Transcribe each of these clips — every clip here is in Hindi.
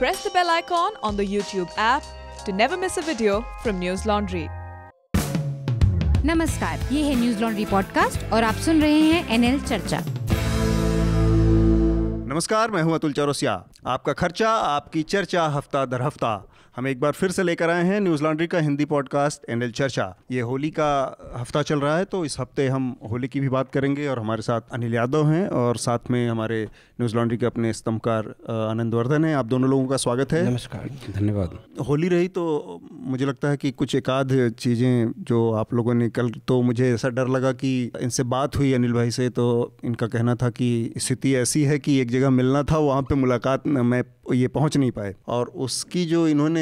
press the bell icon on the YouTube app to never miss a video from News Laundry. नमस्कार, ये है न्यूज लॉन्ड्री पॉडकास्ट और आप सुन रहे हैं एनएल चर्चा। नमस्कार, मैं हूं अतुल चौरसिया। आपका खर्चा आपकी चर्चा हफ्ता दर हफ्ता हम एक बार फिर से लेकर आए हैं न्यूज़ लॉन्ड्री का हिंदी पॉडकास्ट एनएल चर्चा। ये होली का हफ्ता चल रहा है, तो इस हफ्ते हम होली की भी बात करेंगे और हमारे साथ अनिल यादव हैं और साथ में हमारे न्यूज़ लॉन्ड्री के अपने स्तंभकार आनंद वर्धन हैं। आप दोनों लोगों का स्वागत है। नमस्कार, धन्यवाद। होली रही तो मुझे लगता है कि कुछ एक आध चीज़ें जो आप लोगों ने कल, तो मुझे ऐसा डर लगा कि इनसे बात हुई अनिल भाई से, तो इनका कहना था कि स्थिति ऐसी है कि एक जगह मिलना था, वहाँ पे मुलाकात में ये पहुंच नहीं पाए। और उसकी जो इन्होंने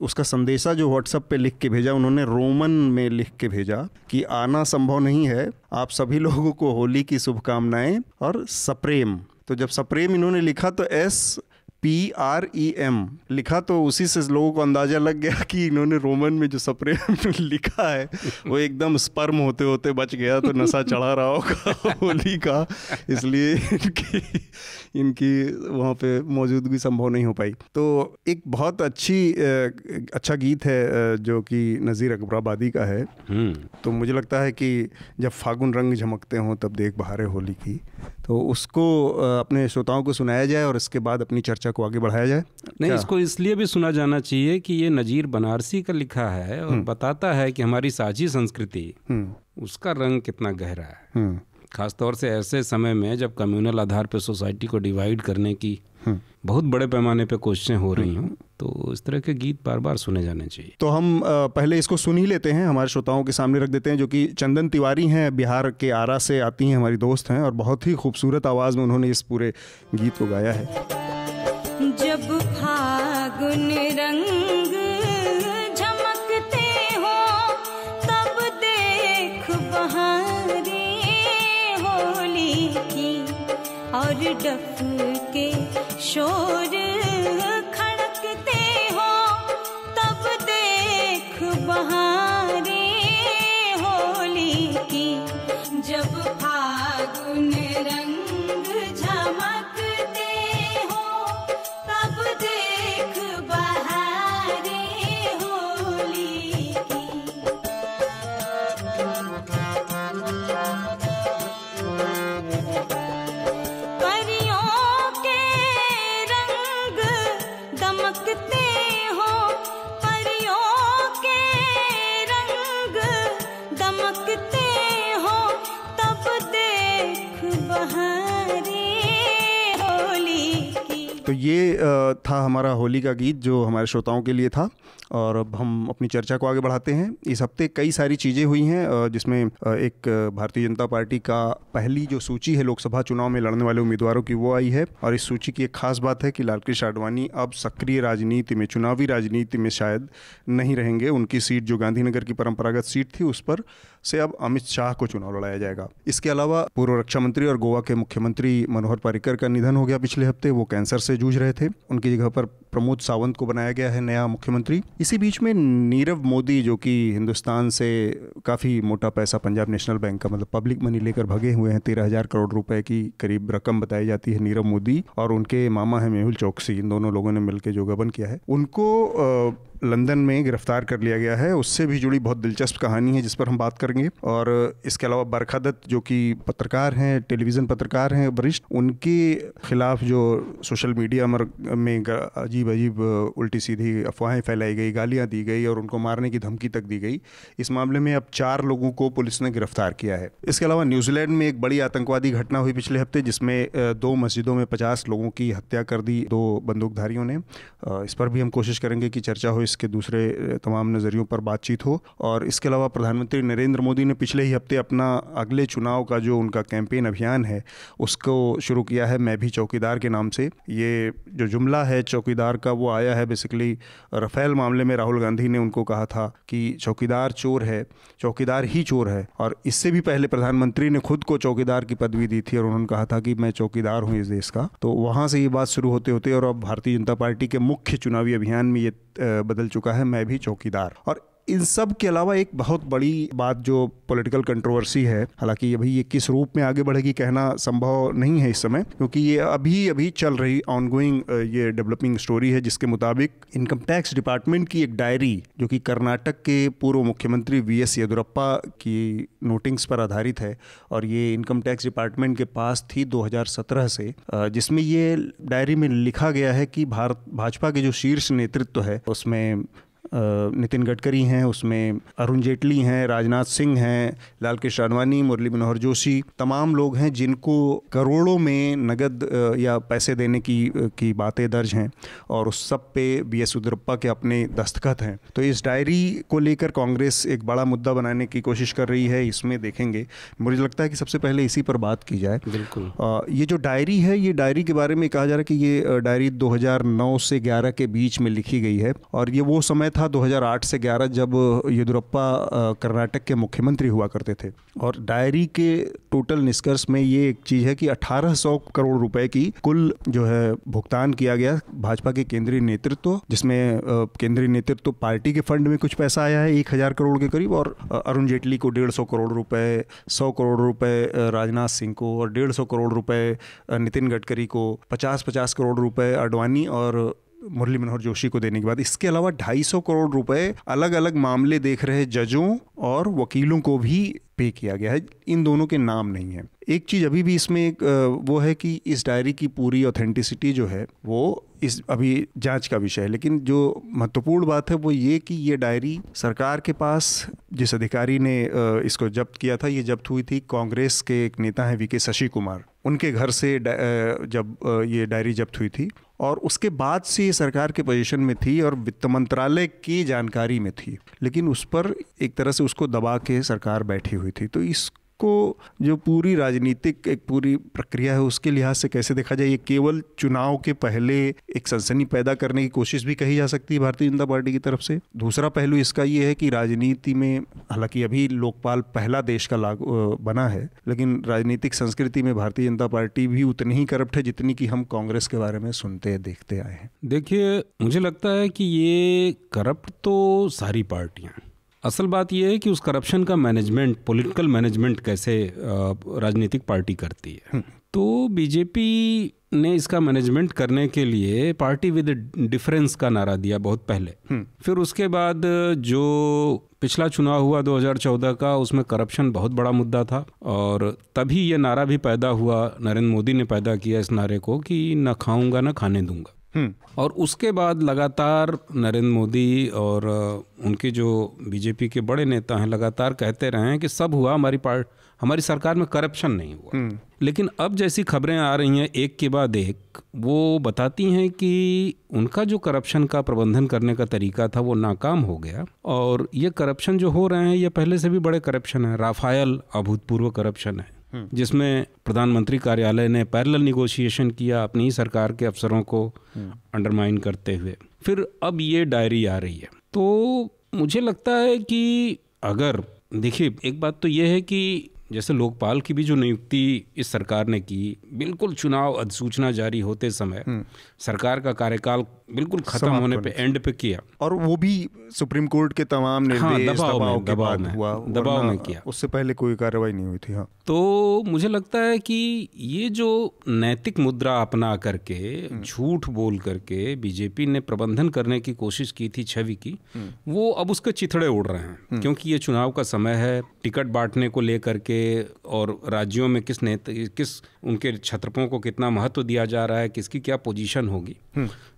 उसका संदेशा जो व्हाट्सएप पे लिख के भेजा, उन्होंने रोमन में लिख के भेजा कि आना संभव नहीं है, आप सभी लोगों को होली की शुभकामनाएं और सप्रेम। तो जब सप्रेम इन्होंने लिखा तो SPREM लिखा, तो उसी से लोगों को अंदाज़ा लग गया कि इन्होंने रोमन में जो सप्रेम लिखा है वो एकदम स्पर्म होते होते बच गया, तो नशा चढ़ा रहा होगा होली का, इसलिए इनकी वहाँ पे मौजूदगी संभव नहीं हो पाई। तो एक बहुत अच्छा गीत है जो कि नज़ीर अकबराबादी का है। तो मुझे लगता है कि जब फागुन रंग झमकते हों तब देख बहारें होली की, तो उसको अपने श्रोताओं को सुनाया जाए और इसके बाद अपनी चर्चा को आगे बढ़ाया जाए। नहीं, इसको इसलिए भी सुना जाना चाहिए कि ये नज़ीर बनारसी का लिखा है और बताता है कि हमारी साझी संस्कृति उसका रंग कितना गहरा है। खासतौर से ऐसे समय में जब कम्युनल आधार पर सोसाइटी को डिवाइड करने की बहुत बड़े पैमाने पे कोशिशें हो रही हों, तो इस तरह के गीत बार बार सुने जाने चाहिए। तो हम पहले इसको सुन ही लेते हैं, हमारे श्रोताओं के सामने रख देते हैं, जो कि चंदन तिवारी हैं, बिहार के आरा से आती हैं, हमारी दोस्त हैं और बहुत ही खूबसूरत आवाज़ में उन्होंने इस पूरे गीत को गाया है। जब फागुन रंग झमकते हो तब देख बहारे होली की, और डफ के शोर खड़कते हो तब देख बहारे होली की। जब फागुन रंग झमकते हो तब देख बहारे होली की। परियों के रंग दमकते हो, परियों के रंग दमकते हो तब देख बहारे होली की। तो ये था हमारा होली का गीत जो हमारे श्रोताओं के लिए था। और अब हम अपनी चर्चा को आगे बढ़ाते हैं। इस हफ्ते कई सारी चीज़ें हुई हैं, जिसमें एक भारतीय जनता पार्टी का पहली जो सूची है लोकसभा चुनाव में लड़ने वाले उम्मीदवारों की, वो आई है। और इस सूची की एक खास बात है कि लालकृष्ण आडवाणी अब सक्रिय राजनीति में, चुनावी राजनीति में शायद नहीं रहेंगे। उनकी सीट जो गांधीनगर की परंपरागत सीट थी, उस पर से अब अमित शाह को चुनाव लड़ाया जाएगा। इसके अलावा पूर्व रक्षा मंत्री और गोवा के मुख्यमंत्री मनोहर पर्रिकर का निधन हो गया पिछले हफ्ते। वो कैंसर से जूझ रहे थे। उनकी जगह पर प्रमोद सावंत को बनाया गया है नया मुख्यमंत्री। इसी बीच में नीरव मोदी, जो कि हिंदुस्तान से काफ़ी मोटा पैसा पंजाब नेशनल बैंक का, मतलब पब्लिक मनी लेकर भगे हुए हैं, 13,000 करोड़ रुपए की करीब रकम बताई जाती है। नीरव मोदी और उनके मामा है मेहुल चोकसी, इन दोनों लोगों ने मिलकर जो गबन किया है, उनको लंदन में गिरफ्तार कर लिया गया है। उससे भी जुड़ी बहुत दिलचस्प कहानी है जिस पर हम बात करेंगे। और इसके अलावा बरखा दत्त, जो कि पत्रकार हैं, टेलीविज़न पत्रकार हैं वरिष्ठ, उनके खिलाफ जो सोशल मीडिया में अजीब उल्टी सीधी अफवाहें फैलाई गई, गालियां दी गई और उनको मारने की धमकी तक दी गई, इस मामले में अब 4 लोगों को पुलिस ने गिरफ्तार किया है। इसके अलावा न्यूजीलैंड में एक बड़ी आतंकवादी घटना हुई पिछले हफ्ते, जिसमें 2 मस्जिदों में 50 लोगों की हत्या कर दी 2 बंदूकधारियों ने। इस पर भी हम कोशिश करेंगे कि चर्चा हो, इसके दूसरे तमाम नज़रियों पर बातचीत हो। और इसके अलावा प्रधानमंत्री नरेंद्र मोदी ने पिछले ही हफ्ते अपना अगले चुनाव का जो उनका कैंपेन अभियान है, उसको शुरू किया है मैं भी चौकीदार के नाम से। ये जो जुमला है चौकीदार का, वो आया है बेसिकली राफेल मामले में राहुल गांधी ने उनको कहा था कि चौकीदार चोर है, चौकीदार ही चोर है। और इससे भी पहले प्रधानमंत्री ने खुद को चौकीदार की पदवी दी थी और उन्होंने कहा था कि मैं चौकीदार हूँ इस देश का। तो वहाँ से ये बात शुरू होते होते और अब भारतीय जनता पार्टी के मुख्य चुनावी अभियान में ये बदल चुका है मैं भी चौकीदार। और इन सब के अलावा एक बहुत बड़ी बात जो पॉलिटिकल कंट्रोवर्सी है, हालांकि अभी ये किस रूप में आगे बढ़ेगी कहना संभव नहीं है इस समय, क्योंकि ये अभी अभी चल रही ऑनगोइंग ये डेवलपिंग स्टोरी है, जिसके मुताबिक इनकम टैक्स डिपार्टमेंट की एक डायरी जो कि कर्नाटक के पूर्व मुख्यमंत्री वीएस येदियुरप्पा की नोटिंग्स पर आधारित है और ये इनकम टैक्स डिपार्टमेंट के पास थी 2017 से, जिसमें ये डायरी में लिखा गया है कि भाजपा के जो शीर्ष नेतृत्व है उसमें नितिन गडकरी हैं, उसमें अरुण जेटली हैं, राजनाथ सिंह हैं, लाल कृष्ण आडवाणी, मुरली मनोहर जोशी, तमाम लोग हैं जिनको करोड़ों में नगद या पैसे देने की बातें दर्ज हैं और उस सब पे वीएस येदियुरप्पा के अपने दस्तखत हैं। तो इस डायरी को लेकर कांग्रेस एक बड़ा मुद्दा बनाने की कोशिश कर रही है, इसमें देखेंगे। मुझे लगता है कि सबसे पहले इसी पर बात की जाए। बिल्कुल। ये जो डायरी है, ये डायरी के बारे में कहा जा रहा है कि ये डायरी 2009 से 11 के बीच में लिखी गई है और ये वो समय था 2008 से 11 जब येदियुरप्पा कर्नाटक के मुख्यमंत्री हुआ करते थे। और डायरी के टोटल निष्कर्ष में ये एक चीज़ है कि 1800 करोड़ रुपए की कुल जो है भुगतान किया गया भाजपा के केंद्रीय नेतृत्व, जिसमें केंद्रीय नेतृत्व पार्टी के फंड में कुछ पैसा आया है 1000 करोड़ के करीब, और अरुण जेटली को 150 करोड़ रुपए, 100 करोड़ रुपए राजनाथ सिंह को और 150 करोड़ रुपए नितिन गडकरी को, 50-50 करोड़ रुपए आडवाणी और मुरली मनोहर जोशी को देने के बाद इसके अलावा 250 करोड़ रुपए अलग अलग मामले देख रहे जजों और वकीलों को भी पे किया गया है। इन दोनों के नाम नहीं है। एक चीज़ अभी भी इसमें एक वो है कि इस डायरी की पूरी ऑथेंटिसिटी जो है वो इस अभी जांच का विषय है, लेकिन जो महत्वपूर्ण बात है वो ये कि ये डायरी सरकार के पास, जिस अधिकारी ने इसको जब्त किया था, ये जब्त हुई थी कांग्रेस के एक नेता हैं वीके शशि कुमार, उनके घर से जब ये डायरी जब्त हुई थी और उसके बाद से ये सरकार के पोजीशन में थी और वित्त मंत्रालय की जानकारी में थी, लेकिन उस पर एक तरह से उसको दबा के सरकार बैठी हुई थी। तो इसको जो पूरी राजनीतिक एक पूरी प्रक्रिया है उसके लिहाज से कैसे देखा जाए, ये केवल चुनाव के पहले एक सनसनी पैदा करने की कोशिश भी कही जा सकती है भारतीय जनता पार्टी की तरफ से। दूसरा पहलू इसका ये है कि राजनीति में, हालांकि अभी लोकपाल पहला देश का लागू बना है, लेकिन राजनीतिक संस्कृति में भारतीय जनता पार्टी भी उतनी ही करप्ट है जितनी कि हम कांग्रेस के बारे में सुनते देखते आए हैं। देखिए, मुझे लगता है कि ये करप्ट तो सारी पार्टियां, असल बात यह है कि उस करप्शन का मैनेजमेंट, पॉलिटिकल मैनेजमेंट कैसे राजनीतिक पार्टी करती है। तो बीजेपी ने इसका मैनेजमेंट करने के लिए पार्टी विद डिफरेंस का नारा दिया बहुत पहले। फिर उसके बाद जो पिछला चुनाव हुआ 2014 का, उसमें करप्शन बहुत बड़ा मुद्दा था और तभी ये नारा भी पैदा हुआ, नरेंद्र मोदी ने पैदा किया इस नारे को कि न खाऊंगा न खाने दूंगा। और उसके बाद लगातार नरेंद्र मोदी और उनके जो बीजेपी के बड़े नेता हैं लगातार कहते रहे हैं कि सब हुआ, हमारी सरकार में करप्शन नहीं हुआ। लेकिन अब जैसी खबरें आ रही हैं एक के बाद एक, वो बताती हैं कि उनका जो करप्शन का प्रबंधन करने का तरीका था वो नाकाम हो गया और ये करप्शन जो हो रहे हैं ये पहले से भी बड़े करप्शन है। राफेल अभूतपूर्व करप्शन है जिसमें प्रधानमंत्री कार्यालय ने पैरेलल निगोशिएशन किया अपनी ही सरकार के अफसरों को अंडरमाइन करते हुए। फिर अब ये डायरी आ रही है, तो मुझे लगता है कि अगर देखिए, एक बात तो ये है कि जैसे लोकपाल की भी जो नियुक्ति इस सरकार ने की, बिल्कुल चुनाव अधिसूचना जारी होते समय सरकार का कार्यकाल बिल्कुल खत्म होने पे एंड पे किया, और वो भी सुप्रीम कोर्ट के तमाम निर्देश दबाव में किया, उससे पहले कोई कार्रवाई नहीं हुई थी। हाँ, तो मुझे लगता है कि ये जो नैतिक मुद्रा अपना करके, झूठ बोल करके बीजेपी ने प्रबंधन करने की कोशिश की थी छवि की, वो अब उसके चिथड़े उड़ रहे हैं। क्योंकि ये चुनाव का समय है, टिकट बांटने को लेकर के और राज्यों में किस उनके छत्रपों को कितना महत्व दिया जा रहा है, किसकी क्या पोजीशन होगी।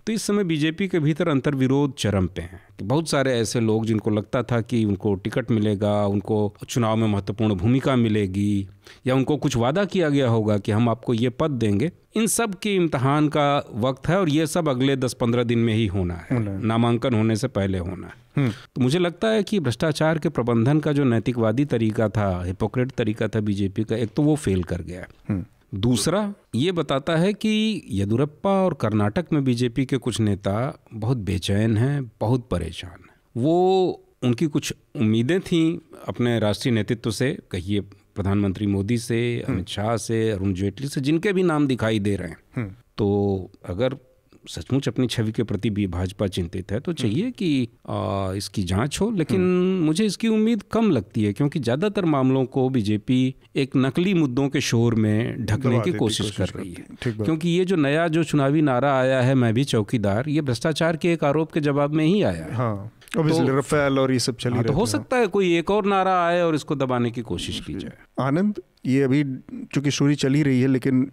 तो इस समय बीजेपी के भीतर अंतर्विरोध चरम पे हैं कि बहुत सारे ऐसे लोग जिनको लगता था कि उनको टिकट मिलेगा, उनको चुनाव में महत्वपूर्ण भूमिका मिलेगी या उनको कुछ वादा किया गया होगा कि हम आपको ये पद देंगे, इन सब के इम्तिहान का वक्त है और ये सब अगले 10-15 दिन में ही होना है, नामांकन होने से पहले होना है। तो मुझे लगता है कि भ्रष्टाचार के प्रबंधन का जो नैतिकवादी तरीका था, हिपोक्रेट तरीका था बीजेपी का, एक तो वो फेल कर गया है। दूसरा ये बताता है कि येदियुरप्पा और कर्नाटक में बीजेपी के कुछ नेता बहुत बेचैन हैं, बहुत परेशान हैं। वो उनकी कुछ उम्मीदें थीं अपने राष्ट्रीय नेतृत्व से, कहिए प्रधानमंत्री मोदी से, अमित शाह से, अरुण जेटली से, जिनके भी नाम दिखाई दे रहे हैं। तो अगर सचमुच अपनी छवि के प्रति भी भाजपा चिंतित है तो चाहिए कि इसकी जांच हो, लेकिन मुझे इसकी उम्मीद कम लगती है क्योंकि ज़्यादातर मामलों को बीजेपी एक नकली मुद्दों के शोर में ढकने की कोशिश कर रही है। क्योंकि ये जो नया जो चुनावी नारा आया है, मैं भी चौकीदार, ये भ्रष्टाचार के एक आरोप के जवाब में ही आया है। हाँ, तो रफेल और ये सब चली रही तो हो सकता है कोई एक और नारा आए और इसको दबाने की कोशिश की जाए। आनंद, ये अभी चूंकि स्टोरी चली रही है लेकिन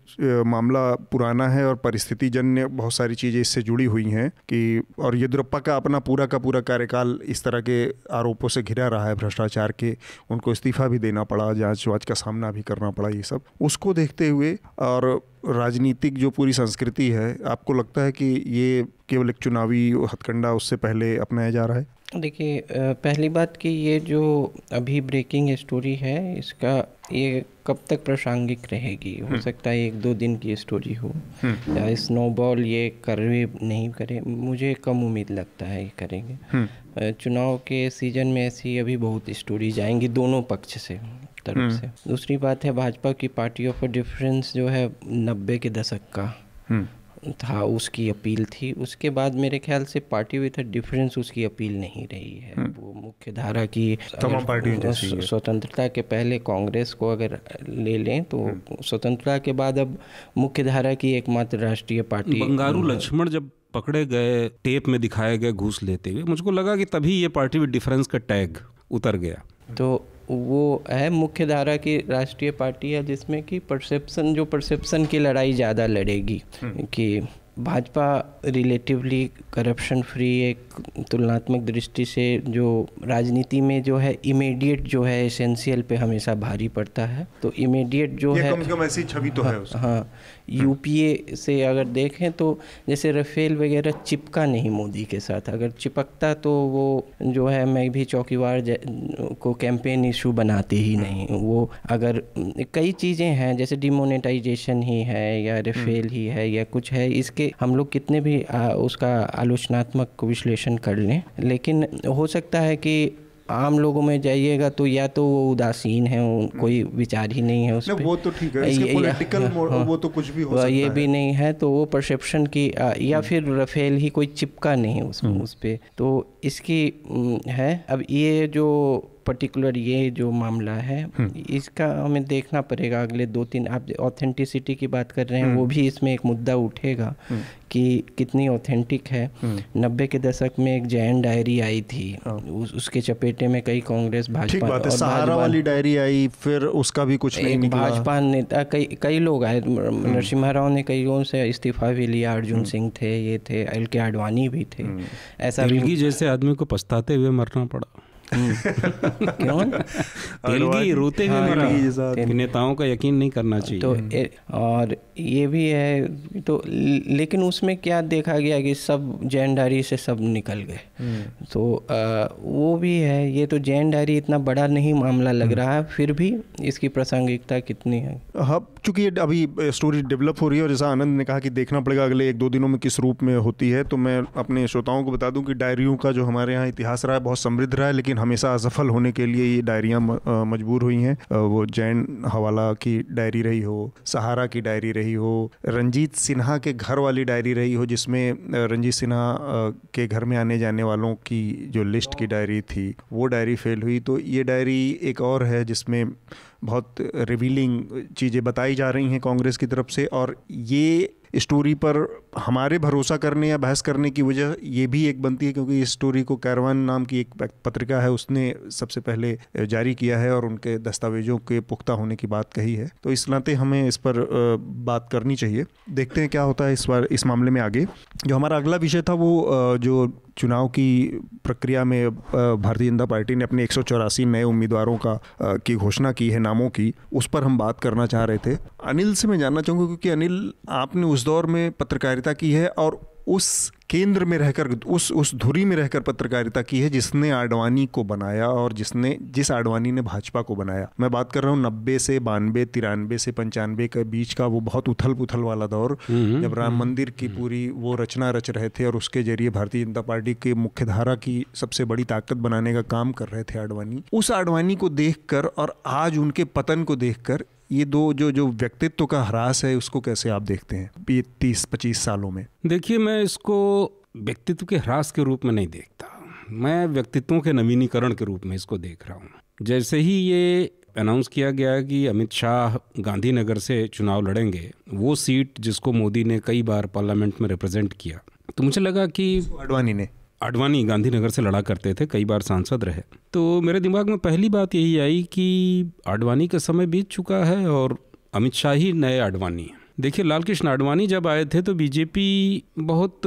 मामला पुराना है और परिस्थिति जन्य बहुत सारी चीज़ें इससे जुड़ी हुई हैं कि, और येदियुरप्पा का अपना पूरा का पूरा कार्यकाल इस तरह के आरोपों से घिरा रहा है भ्रष्टाचार के। उनको इस्तीफा भी देना पड़ा, जांच वाच का सामना भी करना पड़ा। ये सब उसको देखते हुए और राजनीतिक जो पूरी संस्कृति है, आपको लगता है कि ये केवल एक चुनावी हथकंडा उससे पहले अपनाया जा रहा है? देखिए, पहली बात कि ये जो अभी ब्रेकिंग स्टोरी है, इसका ये कब तक प्रासंगिक रहेगी? हो सकता है 1-2 दिन की स्टोरी हो या स्नोबॉल ये करे नहीं करे, मुझे कम उम्मीद लगता है ये करेंगे। चुनाव के सीजन में ऐसी अभी बहुत स्टोरी जाएंगी दोनों पक्ष से तरफ से। दूसरी बात है, भाजपा की पार्टी ऑफ डिफरेंस जो है 90 के दशक का था, उसकी अपील थी। उसके बाद मेरे ख्याल से पार्टी विथ डिफरेंस उसकी अपील नहीं रही है। वो मुख्य धारा की तमाम पार्टियों स्वतंत्रता के पहले कांग्रेस को अगर ले लें तो स्वतंत्रता के बाद अब मुख्य धारा की एकमात्र राष्ट्रीय पार्टी। बंगारू लक्ष्मण जब पकड़े गए, टेप में दिखाए गए घूस लेते हुए, मुझको लगा कि तभी ये पार्टी विद डिफरेंस का टैग उतर गया। तो वो है मुख्य धारा की राष्ट्रीय पार्टी है जिसमें कि परसेप्शन की लड़ाई ज़्यादा लड़ेगी कि भाजपा रिलेटिवली करप्शन फ्री एक तुलनात्मक दृष्टि से जो राजनीति में जो है इमीडिएट जो है एसेंशियल पे हमेशा भारी पड़ता है। तो इमीडिएट जो है कम से कम ऐसी छवि तो है उसकी। हाँ, यूपीए से अगर देखें तो जैसे रफेल वगैरह चिपका नहीं मोदी के साथ। अगर चिपकता तो वो जो है मैं भी चौकीदार को कैंपेन इशू बनाते ही नहीं। वो अगर कई चीज़ें हैं जैसे डिमोनेटाइजेशन ही है या रफेल ही है या कुछ है, इसके हम लोग कितने भी उसका आलोचनात्मक विश्लेषण कर लें, लेकिन हो सकता है कि आम लोगों में जाइएगा तो या तो वो उदासीन है, कोई विचार ही नहीं है उस पे। वो तो ठीक है, इसके पॉलिटिकल वो तो कुछ भी हो सकता है, ये भी नहीं है तो वो परसेप्शन की या फिर रफेल ही कोई चिपका नहीं उस पे। तो इसकी है अब ये जो पर्टिकुलर ये जो मामला है इसका हमें देखना पड़ेगा अगले 2-3। आप ऑथेंटिसिटी की बात कर रहे हैं, वो भी इसमें एक मुद्दा उठेगा कि कितनी ऑथेंटिक है। 90 के दशक में एक जैन डायरी आई थी, उसके चपेटे में कई कांग्रेस भाजपा और सहारा वाली डायरी आई, फिर उसका भी कुछ नहीं निकला। भाजपा नेता कई लोग आए, नरसिम्हा राव ने कई लोगों से इस्तीफा भी लिया, अर्जुन सिंह थे, ये थे, LK आडवाणी भी थे। ऐसा भी जैसे आदमी को पछताते हुए मरना पड़ा। क्यों? तेलगी रोते हुए मरा। नेताओं का यकीन नहीं करना चाहिए। तो और ये भी है तो, लेकिन उसमें क्या देखा गया कि सब जैन डायरी से सब निकल गए। तो वो भी है। ये तो जैन डायरी इतना बड़ा नहीं मामला लग रहा है, फिर भी इसकी प्रासंगिकता कितनी है। हाँ, चूँकि अभी स्टोरी डेवलप हो रही है और जैसा आनंद ने कहा कि देखना पड़ेगा अगले 1-2 दिनों में किस रूप में होती है, तो मैं अपने श्रोताओं को बता दूं कि डायरियों का जो हमारे यहाँ इतिहास रहा है बहुत समृद्ध रहा है, लेकिन हमेशा असफल होने के लिए ये डायरियाँ मजबूर हुई हैं। वो जैन हवाला की डायरी रही हो, सहारा की डायरी रही हो, रंजीत सिन्हा के घर वाली डायरी रही हो जिसमें रंजीत सिन्हा के घर में आने जाने वालों की जो लिस्ट की डायरी थी वो डायरी फेल हुई। तो ये डायरी एक और है जिसमें बहुत रिवीलिंग चीज़ें बताई जा रही हैं कांग्रेस की तरफ से, और ये स्टोरी पर हमारे भरोसा करने या बहस करने की वजह ये भी एक बनती है क्योंकि इस स्टोरी को कैरवान नाम की एक पत्रिका है उसने सबसे पहले जारी किया है और उनके दस्तावेजों के पुख्ता होने की बात कही है। तो इस नाते हमें इस पर बात करनी चाहिए। देखते हैं क्या होता है इस बार इस मामले में आगे। जो हमारा अगला विषय था वो जो चुनाव की प्रक्रिया में भारतीय जनता पार्टी ने अपने 184 नए उम्मीदवारों की घोषणा की है, नामों की, उस पर हम बात करना चाह रहे थे। अनिल से मैं जानना चाहूँगा क्योंकि अनिल आपने उस दौर में पत्रकारिता की है और उस केंद्र में रहकर उस धुरी में रहकर पत्रकारिता की है जिसने आडवाणी को बनाया और जिस आडवाणी ने भाजपा को बनाया। मैं बात कर रहा हूँ 90 से 92, 93 से 95 के बीच का वो बहुत उथल पुथल वाला दौर जब राम मंदिर की पूरी वो रचना रच रहे थे और उसके जरिए भारतीय जनता पार्टी के मुख्य धारा की सबसे बड़ी ताकत बनाने का काम कर रहे थे आडवाणी। उस आडवाणी को देखकर और आज उनके पतन को देखकर ये दो जो व्यक्तित्व का ह्रास है उसको कैसे आप देखते हैं ये 30-25 सालों में? देखिए, मैं इसको व्यक्तित्व के ह्रास के रूप में नहीं देखता, मैं व्यक्तित्वों के नवीनीकरण के रूप में इसको देख रहा हूँ। जैसे ही ये अनाउंस किया गया कि अमित शाह गांधीनगर से चुनाव लड़ेंगे, वो सीट जिसको मोदी ने कई बार पार्लियामेंट में रिप्रेजेंट किया, तो मुझे लगा कि आडवाणी गांधीनगर से लड़ा करते थे, कई बार सांसद रहे, तो मेरे दिमाग में पहली बात यही आई कि आडवाणी का समय बीत चुका है और अमित शाह ही नए आडवाणी हैं। देखिए, लाल कृष्ण आडवाणी जब आए थे तो बीजेपी बहुत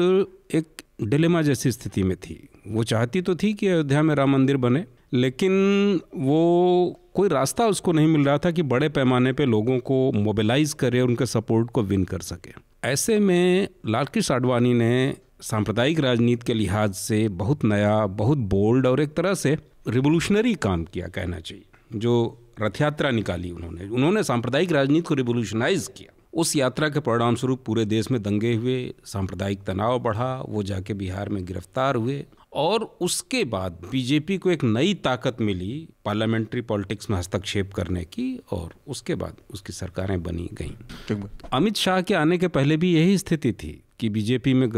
एक डिलेमा जैसी स्थिति में थी। वो चाहती तो थी कि अयोध्या में राम मंदिर बने, लेकिन वो कोई रास्ता उसको नहीं मिल रहा था कि बड़े पैमाने पे लोगों को मोबिलाइज करे, उनके सपोर्ट को विन कर सके। ऐसे में लाल कृष्ण आडवाणी ने सांप्रदायिक राजनीति के लिहाज से बहुत नया, बहुत बोल्ड और एक तरह से रिवोल्यूशनरी काम किया, कहना चाहिए। जो रथ यात्रा निकाली उन्होंने सांप्रदायिक राजनीति को रिवोल्यूशनाइज किया। उस यात्रा के परिणाम स्वरूप पूरे देश में दंगे हुए, सांप्रदायिक तनाव बढ़ा, वो जाके बिहार में गिरफ्तार हुए और उसके बाद बीजेपी को एक नई ताकत मिली पार्लियामेंट्री पॉलिटिक्स में हस्तक्षेप करने की, और उसके बाद उसकी सरकारें बनी गईं। अमित शाह के आने के पहले भी यही स्थिति थी कि बीजेपी में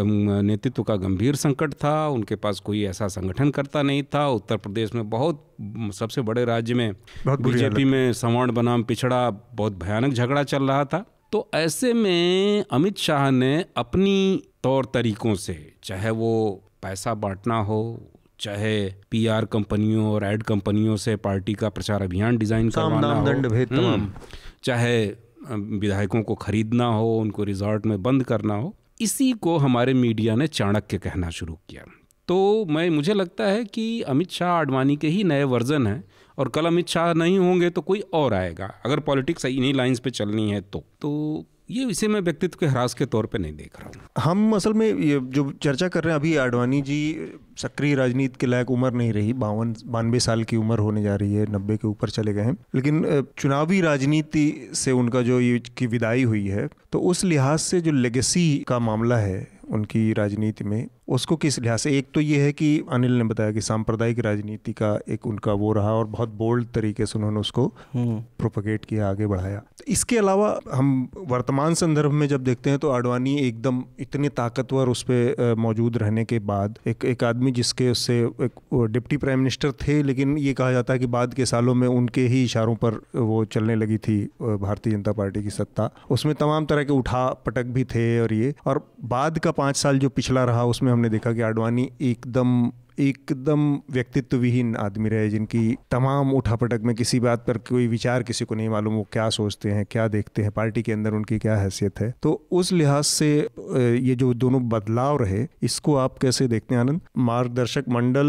नेतृत्व का गंभीर संकट था, उनके पास कोई ऐसा संगठन करता नहीं था। उत्तर प्रदेश में बहुत, सबसे बड़े राज्य में बीजेपी में सवर्ण बनाम पिछड़ा बहुत भयानक झगड़ा चल रहा था। तो ऐसे में अमित शाह ने अपनी तौर तरीकों से, चाहे वो पैसा बांटना हो, चाहे पीआर कंपनियों और एड कंपनियों से पार्टी का प्रचार अभियान डिजाइन करवाना हो, चाहे विधायकों को खरीदना हो, उनको रिजॉर्ट में बंद करना हो, इसी को हमारे मीडिया ने चाणक्य कहना शुरू किया। तो मुझे लगता है कि अमित शाह आडवाणी के ही नए वर्जन हैं, और कल अमित शाह नहीं होंगे तो कोई और आएगा, अगर पॉलिटिक्स इन्हीं लाइंस पे चलनी है तो ये इसे मैं व्यक्तित्व के ह्रास के तौर पे नहीं देख रहा हूँ। हम असल में ये जो चर्चा कर रहे हैं अभी, आडवाणी जी सक्रिय राजनीति के लायक उम्र नहीं रही, 52 साल की उम्र होने जा रही है, 90 के ऊपर चले गए हैं, लेकिन चुनावी राजनीति से उनका जो ये की विदाई हुई है, तो उस लिहाज से जो लेगेसी का मामला है उनकी राजनीति में, उसको किस लिहाज से, एक तो ये है कि अनिल ने बताया कि सांप्रदायिक राजनीति का एक उनका वो रहा और बहुत बोल्ड तरीके से उन्होंने उसको प्रोपगेट किया, आगे बढ़ाया। तो इसके अलावा हम वर्तमान संदर्भ में जब देखते हैं तो आडवाणी एकदम इतने ताकतवर उस पर मौजूद रहने के बाद, एक आदमी जिसके उससे एक डिप्टी प्राइम मिनिस्टर थे, लेकिन ये कहा जाता है कि बाद के सालों में उनके ही इशारों पर वो चलने लगी थी भारतीय जनता पार्टी की सत्ता, उसमें तमाम तरह के उठा पटक भी थे, और बाद का 5 साल जो पिछला रहा उसमें हमने देखा कि आडवाणी एकदम व्यक्तित्व विहीन आदमी रहे, जिनकी तमाम उठापटक में किसी बात पर कोई विचार किसी को नहीं मालूम, वो क्या सोचते हैं, क्या देखते हैं, पार्टी के अंदर उनकी क्या हैसियत है। तो उस लिहाज से ये जो दोनों बदलाव रहे, इसको आप कैसे देखते हैं आनंद? मार्गदर्शक मंडल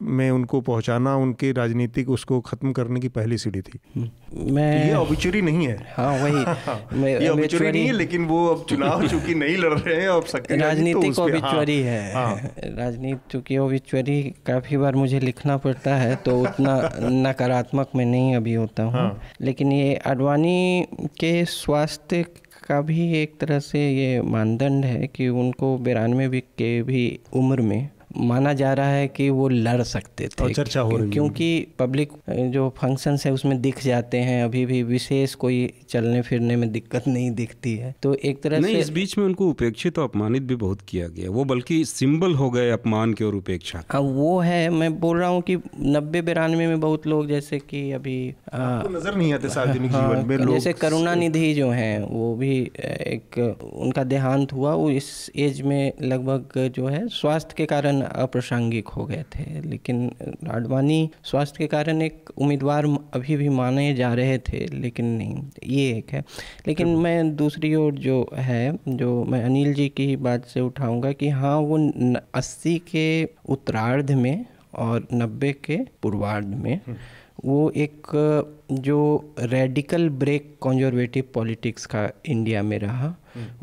में उनको पहुंचाना उनके राजनीतिक उसको खत्म करने की पहली सीढ़ी थी। ये ऑबिचुरी नहीं है। हाँ, वही ये ऑबिचुरी नहीं है, लेकिन वो अब चुनाव चूंकि नहीं लड़ रहे हैं, अब राजनीतिक ऑबिचुरी है। राजनीति चूंकि ऑबिचुरी काफी बार मुझे लिखना पड़ता है, तो उतना नकारात्मक में नहीं अभी होता हूँ। लेकिन ये आडवाणी के स्वास्थ्य का भी एक तरह से ये मानदंड है कि उनको 92 के भी उम्र में माना जा रहा है कि वो लड़ सकते थे, चर्चा हो रही है, क्योंकि पब्लिक जो फंक्शंस है उसमें दिख जाते हैं, अभी भी विशेष कोई चलने फिरने में दिक्कत नहीं दिखती है। तो एक तरह से इस बीच में उनको उपेक्षित और अपमानित भी बहुत किया गया, वो बल्कि सिंबल हो गए अपमान के और उपेक्षा। हाँ, वो है, मैं बोल रहा हूँ कि 90-92 में बहुत लोग, जैसे कि अभी नजर नहीं आते सार्वजनिक जीवन में लोग, जैसे करुणानिधि जो हैं, वो भी एक उनका देहांत हुआ, वो इस एज में लगभग जो है स्वास्थ्य के कारण अप्रासंगिक हो गए थे। लेकिन आडवाणी स्वास्थ्य के कारण एक उम्मीदवार अभी भी माने जा रहे थे, लेकिन नहीं, ये एक है। लेकिन मैं दूसरी ओर जो है, जो मैं अनिल जी की बात से उठाऊंगा कि हाँ, वो 80 के उत्तरार्ध में और 90 के पूर्वार्ध में वो एक जो रेडिकल ब्रेक कंजर्वेटिव पॉलिटिक्स का इंडिया में रहा,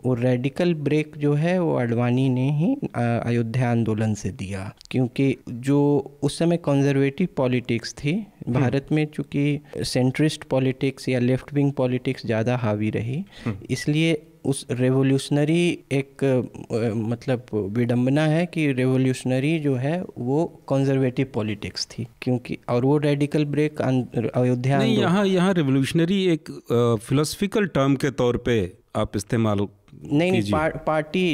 वो रेडिकल ब्रेक जो है वो आडवाणी ने ही अयोध्या आंदोलन से दिया, क्योंकि जो उस समय कंजर्वेटिव पॉलिटिक्स थी भारत में, चूँकि सेंट्रिस्ट पॉलिटिक्स या लेफ्ट विंग पॉलिटिक्स ज़्यादा हावी रही, इसलिए उस रेवोल्यूशनरी एक मतलब विडंबना है कि रेवोल्यूशनरी जो है वो कंजर्वेटिव पॉलिटिक्स थी, क्योंकि और वो रेडिकल ब्रेक अयोध्या नहीं, यहाँ रेवोल्यूशनरी एक फिलोसफिकल टर्म के तौर पे आप इस्तेमाल नहीं पार्टी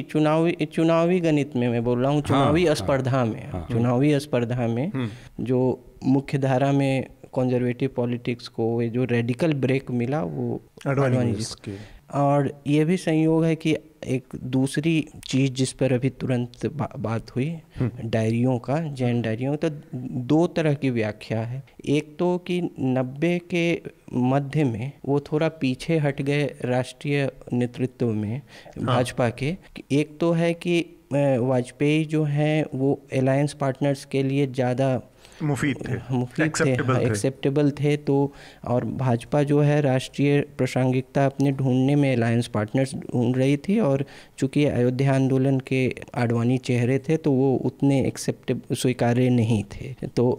चुनावी गणित में मैं बोल रहा हूँ, चुनावी स्पर्धा में, चुनावी स्पर्धा में जो मुख्य धारा में कंजर्वेटिव पॉलिटिक्स को जो रेडिकल ब्रेक मिला वो आडवाणी जी। और ये भी संयोग है कि एक दूसरी चीज़ जिस पर अभी तुरंत बात हुई, डायरियों का, जैन डायरियों, तो दो तरह की व्याख्या है। एक तो कि 90 के मध्य में वो थोड़ा पीछे हट गए राष्ट्रीय नेतृत्व में भाजपा के। एक तो है कि वाजपेयी जो हैं वो अलायंस पार्टनर्स के लिए ज़्यादा मुफीद थे, एक्सेप्टेबल थे। तो और भाजपा जो है राष्ट्रीय प्रासंगिकता अपने ढूंढने में अलायंस पार्टनर्स ढूंढ रही थी, और चूंकि अयोध्या आंदोलन के आडवाणी चेहरे थे तो वो उतने स्वीकार्य नहीं थे, तो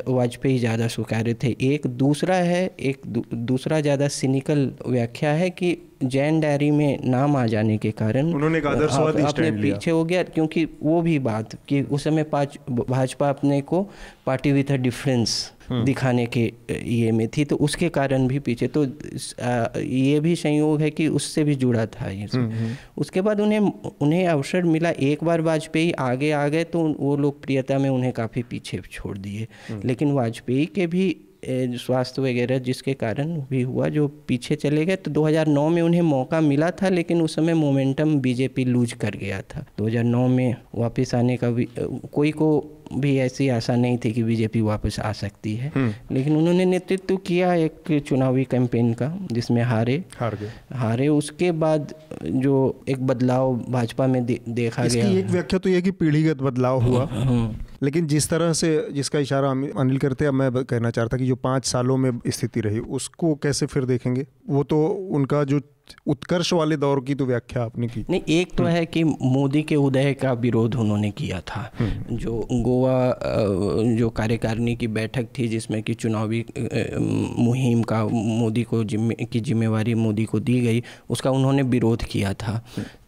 वाजपेयी ज़्यादा स्वीकार्य थे। एक दूसरा ज़्यादा सिनिकल व्याख्या है कि जैन डायरी में नाम आ जाने के कारण उन्होंने अपने पीछे हो गया, क्योंकि वो भी बात कि उस समय भाजपा अपने को पार्टी विथ अ डिफरेंस दिखाने के ये में थी, तो उसके कारण भी पीछे। तो ये भी संयोग है कि उससे भी जुड़ा था ये। उसके बाद उन्हें अवसर मिला, एक बार वाजपेयी आगे आ गए तो वो लोकप्रियता में उन्हें काफ़ी पीछे छोड़ दिए। लेकिन वाजपेयी के भी स्वास्थ्य वगैरह जिसके कारण भी हुआ जो पीछे चले गए। तो 2009 में उन्हें मौका मिला था, लेकिन उस समय मोमेंटम बीजेपी लूज कर गया था। 2009 में वापस आने का भी कोई को भी ऐसी आशा नहीं थी कि बीजेपी वापस आ सकती है, लेकिन उन्होंने नेतृत्व किया एक चुनावी कैंपेन का जिसमें हारे। उसके बाद जो एक बदलाव भाजपा में देखा गया। एक व्याख्या तो यह कि पीढ़ीगत बदलाव हुआ, लेकिन जिस तरह से जिसका इशारा अनिल करते हैं, मैं कहना चाहता कि जो 5 सालों में स्थिति रही उसको कैसे फिर देखेंगे। वो तो उनका जो उत्कर्ष वाले दौर की तो व्याख्या आपने की। नहीं, एक तो है कि मोदी के उदय का विरोध उन्होंने किया था। जो गोवा जो कार्यकारिणी की बैठक थी जिसमें कि चुनावी मुहिम का मोदी को की जिम्मेवारी मोदी को दी गई, उसका उन्होंने विरोध किया था।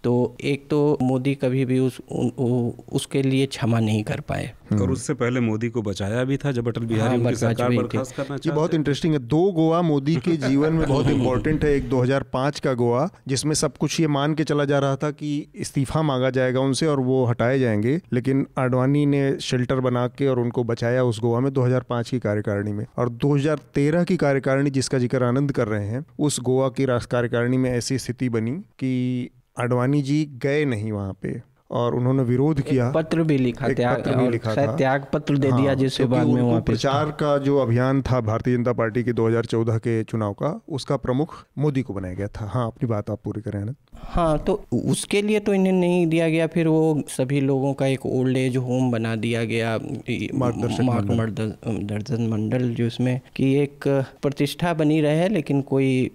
तो एक तो मोदी कभी भी उसके लिए क्षमा नहीं कर पाए, और उससे पहले मोदी को बचाया भी था जब अटल बिहारी उनकी सरकार बर्खास्त करना चाहते। ये बहुत इंटरेस्टिंग है। 2 गोवा मोदी के जीवन में बहुत इंपॉर्टेंट है। एक 2005 का गोवा जिसमें सब कुछ ये मान के चला जा रहा था कि इस्तीफा मांगा जाएगा उनसे और वो हटाए जाएंगे, लेकिन आडवाणी ने शेल्टर बना के और उनको बचाया उस गोवा में 2005 की कार्यकारिणी में। और 2013 की कार्यकारिणी जिसका जिक्र आनंद कर रहे हैं, उस गोवा की कार्यकारिणी में ऐसी स्थिति बनी कि आडवाणी जी गए नहीं वहाँ पे और उन्होंने विरोध किया, पत्र भी लिखा, त्याग पत्र दे दिया, जिसके बाद में वहाँ प्रचार का जो अभियान था भारतीय जनता पार्टी के 2014 के चुनाव का, उसका प्रमुख मोदी को बनाया गया था। हाँ, अपनी बात आप पूरी करें। हाँ, तो उसके लिए तो इन्हें नहीं दिया गया, फिर वो सभी लोगों का एक ओल्ड एज होम बना दिया गया, मार्गदर्शन मंडल, जिसमें कि एक प्रतिष्ठा बनी रहे लेकिन कोई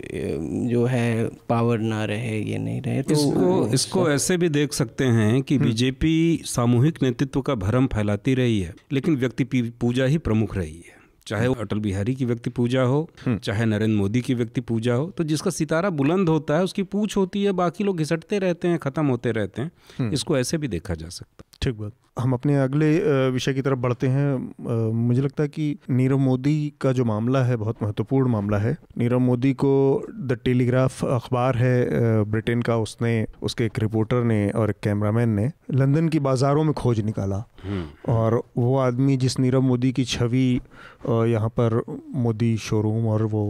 जो है पावर ना रहे, ये नहीं रहे। तो इसको ऐसे भी देख सकते हैं कि बीजेपी सामूहिक नेतृत्व का भ्रम फैलाती रही है, लेकिन व्यक्ति पूजा ही प्रमुख रही है। चाहे वो अटल बिहारी की व्यक्ति पूजा हो, चाहे नरेंद्र मोदी की व्यक्ति पूजा हो, तो जिसका सितारा बुलंद होता है उसकी पूछ होती है, बाकी लोग घिसटते रहते हैं, खत्म होते रहते हैं। इसको ऐसे भी देखा जा सकता है। ठीक बात। हम अपने अगले विषय की तरफ बढ़ते हैं। मुझे लगता है कि नीरव मोदी का जो मामला है बहुत महत्वपूर्ण मामला है। नीरव मोदी को द टेलीग्राफ अखबार है ब्रिटेन का, उसके एक रिपोर्टर ने और एक कैमरामैन ने लंदन की बाज़ारों में खोज निकाला, और वो आदमी जिस नीरव मोदी की छवि यहाँ पर मोदी शोरूम और वो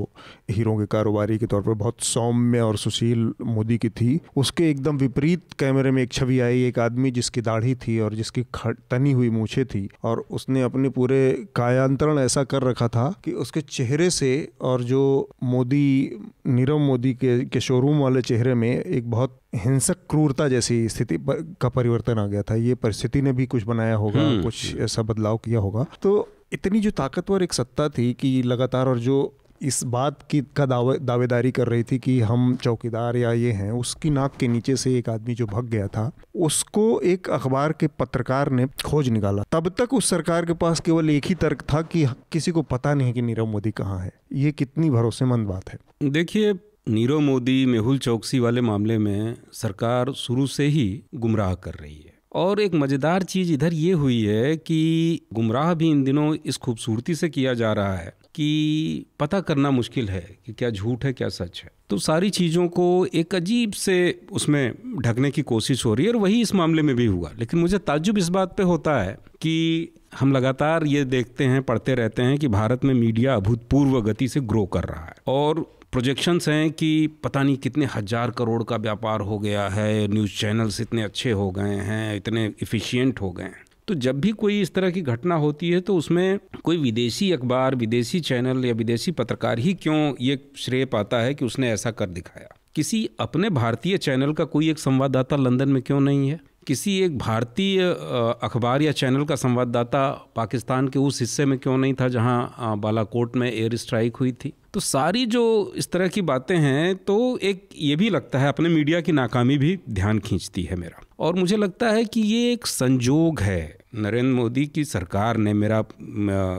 हीरों के कारोबारी के तौर पर बहुत सौम्य और सुशील मोदी की थी, उसके एकदम विपरीत कैमरे में एक छवि आई, एक आदमी जिसकी दाढ़ी थी और जिसकी तनी हुई मूछें थी, और उसने अपने पूरे कायांतरण ऐसा कर रखा था कि उसके चेहरे से और जो नीरव मोदी के शोरूम वाले चेहरे में एक बहुत हिंसक क्रूरता जैसी स्थिति का परिवर्तन आ गया था। ये परिस्थिति ने भी कुछ बनाया होगा, कुछ ऐसा बदलाव किया होगा। तो इतनी जो ताकतवर एक सत्ता थी कि लगातार, और जो इस बात की दावेदारी कर रही थी कि हम चौकीदार या ये हैं, उसकी नाक के नीचे से एक आदमी जो भाग गया था, उसको एक अखबार के पत्रकार ने खोज निकाला। तब तक उस सरकार के पास केवल एक ही तर्क था कि किसी को पता नहीं कि नीरव मोदी कहाँ है। ये कितनी भरोसेमंद बात है। देखिए, नीरव मोदी, मेहुल चौकसी वाले मामले में सरकार शुरू से ही गुमराह कर रही है। और एक मज़ेदार चीज़ इधर ये हुई है कि गुमराह भी इन दिनों इस खूबसूरती से किया जा रहा है कि पता करना मुश्किल है कि क्या झूठ है क्या सच है। तो सारी चीज़ों को एक अजीब से उसमें ढकने की कोशिश हो रही है, और वही इस मामले में भी हुआ। लेकिन मुझे ताज्जुब इस बात पे होता है कि हम लगातार ये देखते हैं, पढ़ते रहते हैं कि भारत में मीडिया अभूतपूर्व गति से ग्रो कर रहा है, और प्रोजेक्शंस हैं कि पता नहीं कितने हज़ार करोड़ का व्यापार हो गया है, न्यूज़ चैनल्स इतने अच्छे हो गए हैं, इतने इफ़िशियंट हो गए हैं। तो जब भी कोई इस तरह की घटना होती है तो उसमें कोई विदेशी अखबार, विदेशी चैनल या विदेशी पत्रकार ही क्यों ये श्रेय पाता है कि उसने ऐसा कर दिखाया? किसी अपने भारतीय चैनल का कोई एक संवाददाता लंदन में क्यों नहीं है? किसी एक भारतीय अखबार या चैनल का संवाददाता पाकिस्तान के उस हिस्से में क्यों नहीं था जहां बालाकोट में एयर स्ट्राइक हुई थी? तो सारी जो इस तरह की बातें हैं, तो एक ये भी लगता है अपने मीडिया की नाकामी भी ध्यान खींचती है मेरा। और मुझे लगता है कि ये एक संजोग है। नरेंद्र मोदी की सरकार ने, मेरा